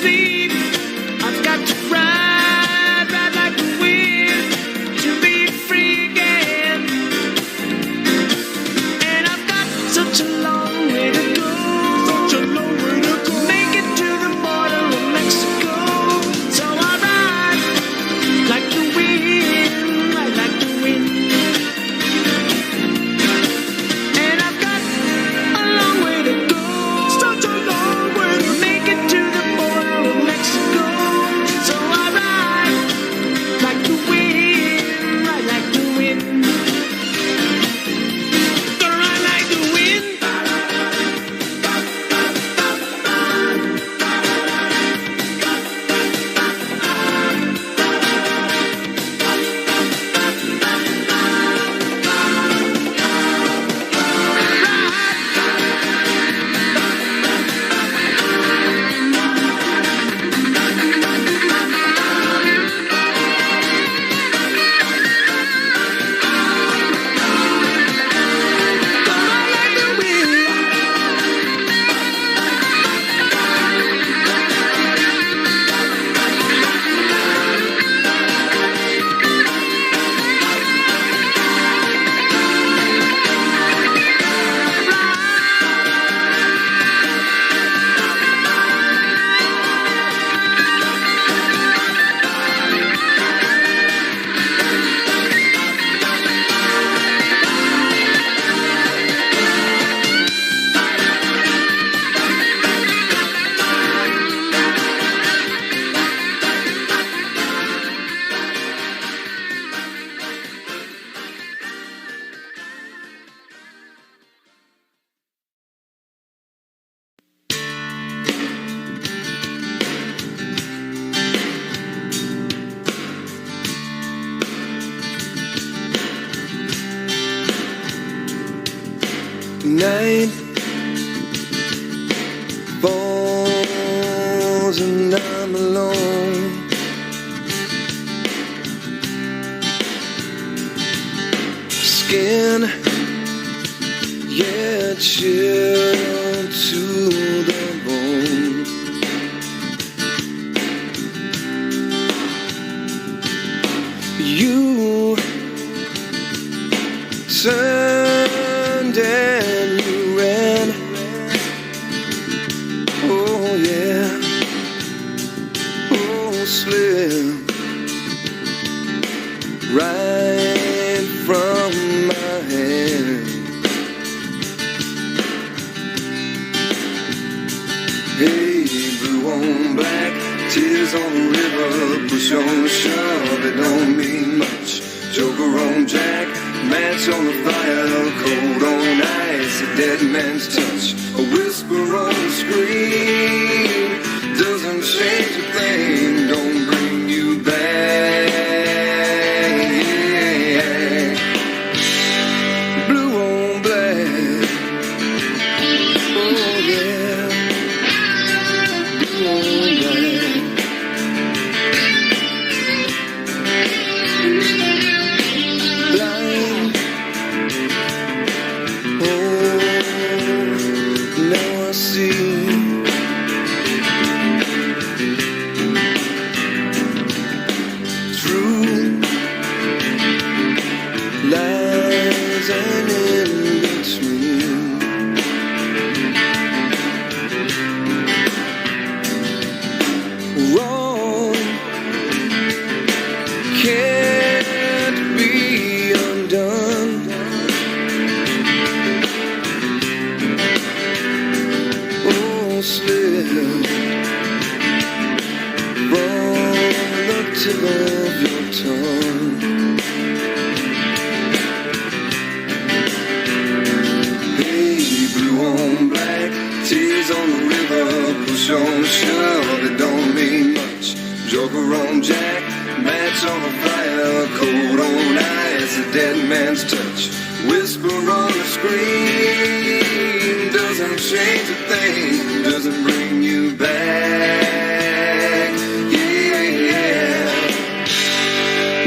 sleep. I've got to ride, ride like the wind to be free again. And I've got such a long way to go, such a long way to go, make it to the border of Mexico. So I ride like the wind, ride like the wind. And I've got a long way to go, such a long way to make it to the border of Mexico. So I ride like the wind, ride like the wind. Gonna ride like the wind. Night falls and I'm alone. Skin, yeah, chill to the bone. You turned and you ran. Oh yeah, oh slip right from my hand. Hey, blue on black, tears on the river, push on shove, it don't mean much. Joker on Jack, match on the fire, cold on ice, a dead man's touch. A whisper on the screen doesn't change a thing, don't bring you back. Blue on black, oh yeah, blue on black. Blind, oh, now I see. True lies and in between. Wrong can't be undone. Oh, slip from the tip of your tongue. Hey, blue on black, tears on the river, push on shove, it don't mean much. Joker on Jack, match on the fire, cold on ice, a dead man's touch. Whisper on the screen doesn't change a thing, doesn't bring you back. Yeah, yeah.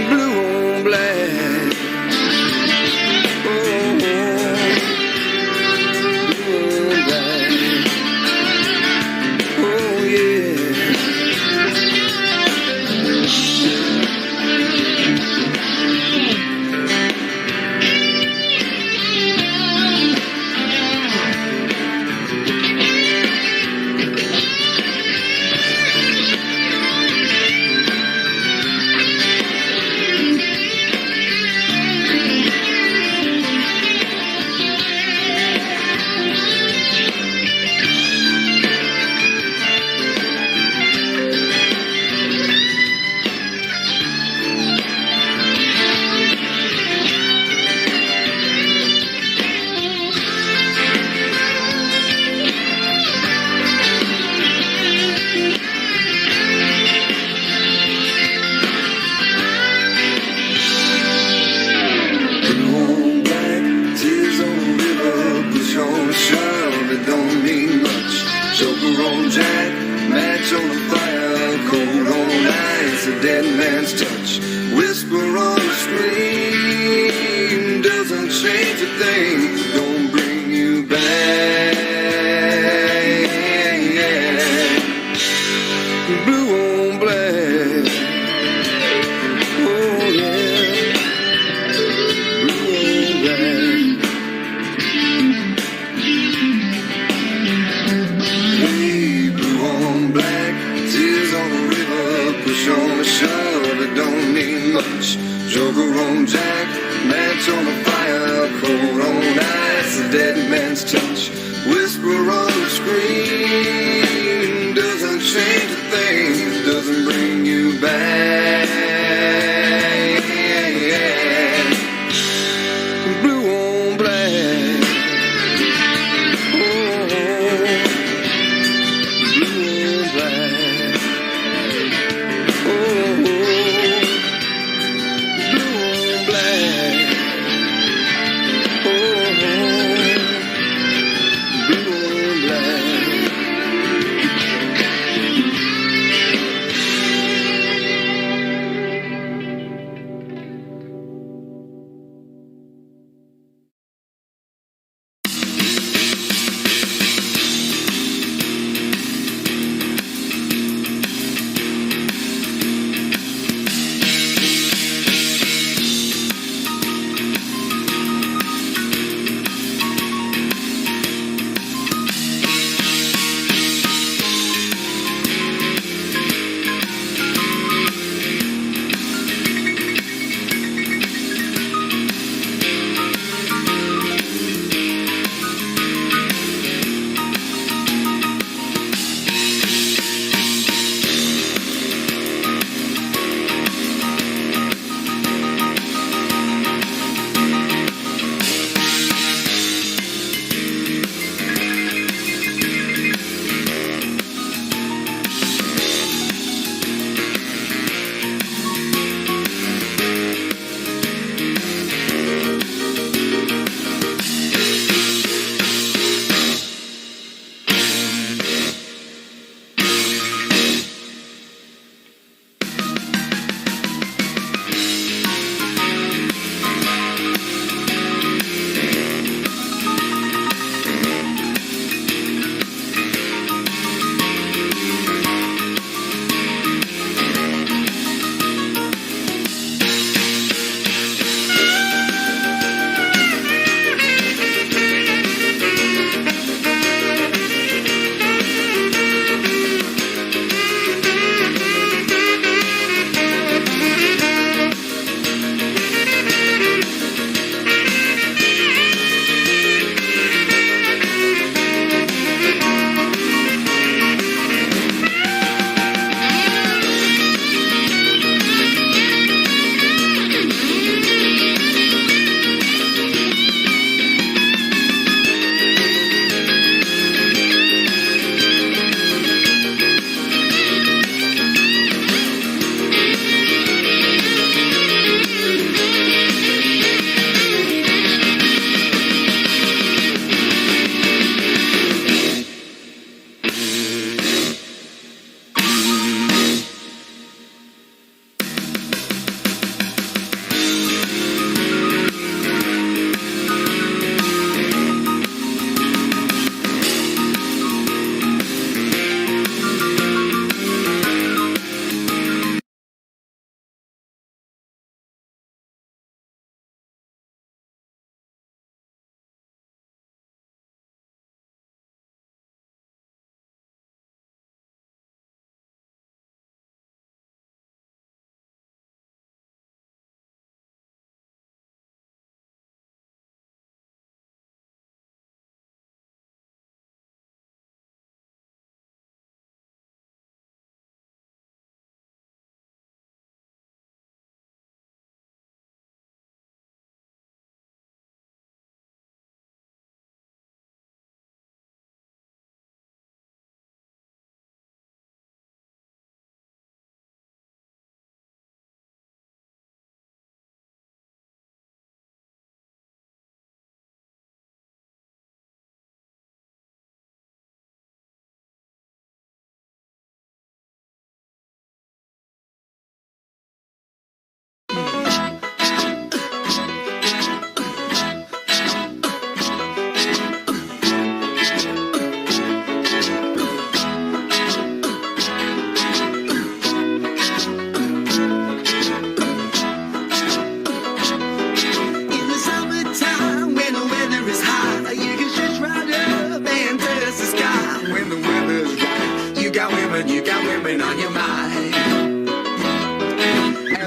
Blue on black, oh, blue on black, oh yeah. dead man's touch. Whisper on the screen doesn't change a thing, don't bring you back. Blue on black, oh yeah. Blue on black. Hey, blue on black, tears on the river, push on the shove, it don't mean much. Joker on jack, match on the fire, cold on ice, a dead man's touch. Whisper on the screen doesn't change a thing, doesn't bring you back. Blue on black, oh, blue on black, oh, blue on black, oh, blue on black.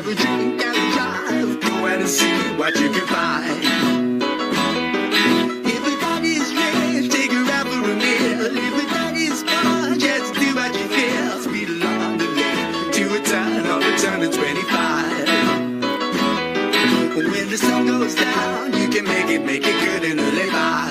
a drink and a drive. Go out and see what you can find. If a daddy's rich, take her out for a meal. If a daddy's fun, just do what you feel. Speed along the lane to a turn or a turn of 25. When the sun goes down, you can make it good and live by.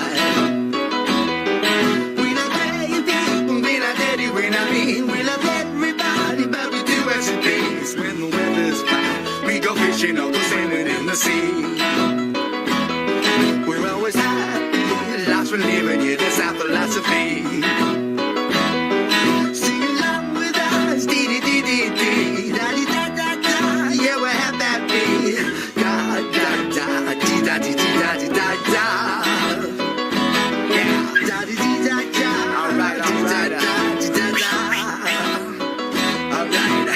We love playing people, we love daddy, we love me, we love everybody, but we do as it please. When the weather's fine, we go fishing or go sailing in the sea. We're always happy, lots for living, yeah, that's our philosophy. Sing along with us, dee-dee-dee-dee-dee, da-dee-da-da-da, yeah, we're happy. Da-da-dee-da-dee-da-dee-da-da. Yeah, da-dee-dee-da-da. All right, all right. Da-da-da-da. All right.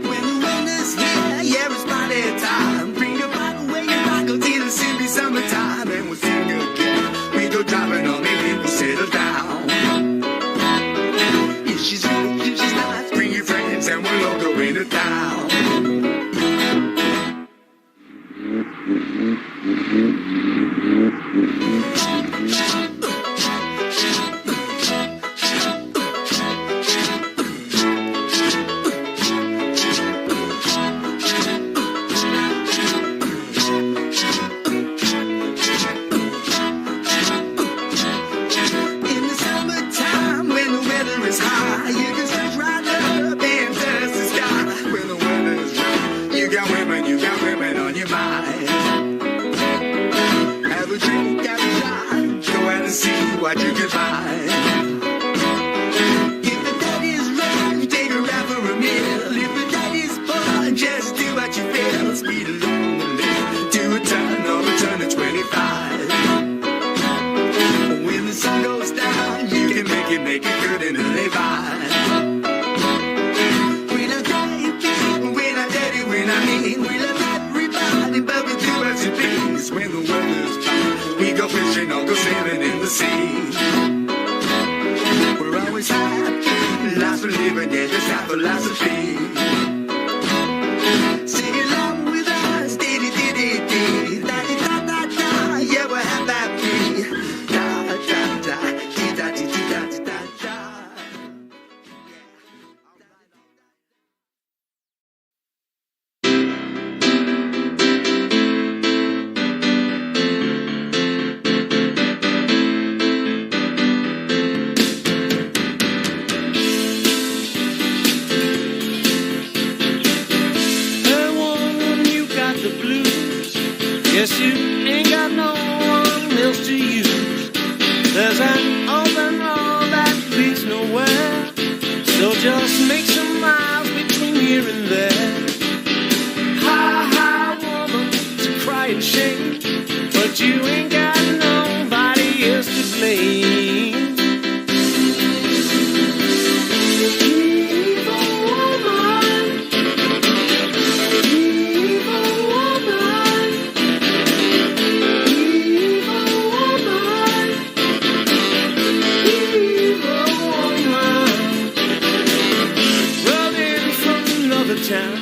When the winter's here, yeah, it's party time. Bring your bottle, wear your buckle till the silly summertime, and we'll sing again. We go driving on, maybe we'll settle down. If she's rich, if she's nice, bring your friends and we'll all go into town. In the summertime, when the weather is high, you can stretch right up and touch the sky. When the weather is right, you got women on your mind. Have a drink, have a drive, go out and see what you can find. If the daddy's rich, take her out for a meal. If the daddy's poor, just do what you feel. Speed along the lane, do a turn or a turn of 25. When the sun goes down, you can make it good and live by. We love daddy, we love daddy, we love me, we love everybody, but we do as it please. When the weather's fine, we go fishing or go sailing in the sea. We're always happy, lots for living, yeah, that's our philosophy. Sing along with us, dee-dee-dee-dee-dee, da-dee-da-da-da, yeah, we're happy. Da-da-da, dee-da-dee-dee-da-dee-da-da. Hey, woman, you got the blues. Guess you ain't got no one else to use. There's an open road that leads nowhere, so just make some miles between here and there. Hi, hi, woman, to cry and shame, but you ain't got nobody else to blame. Evil woman, evil woman, evil woman, evil woman. Running from another town,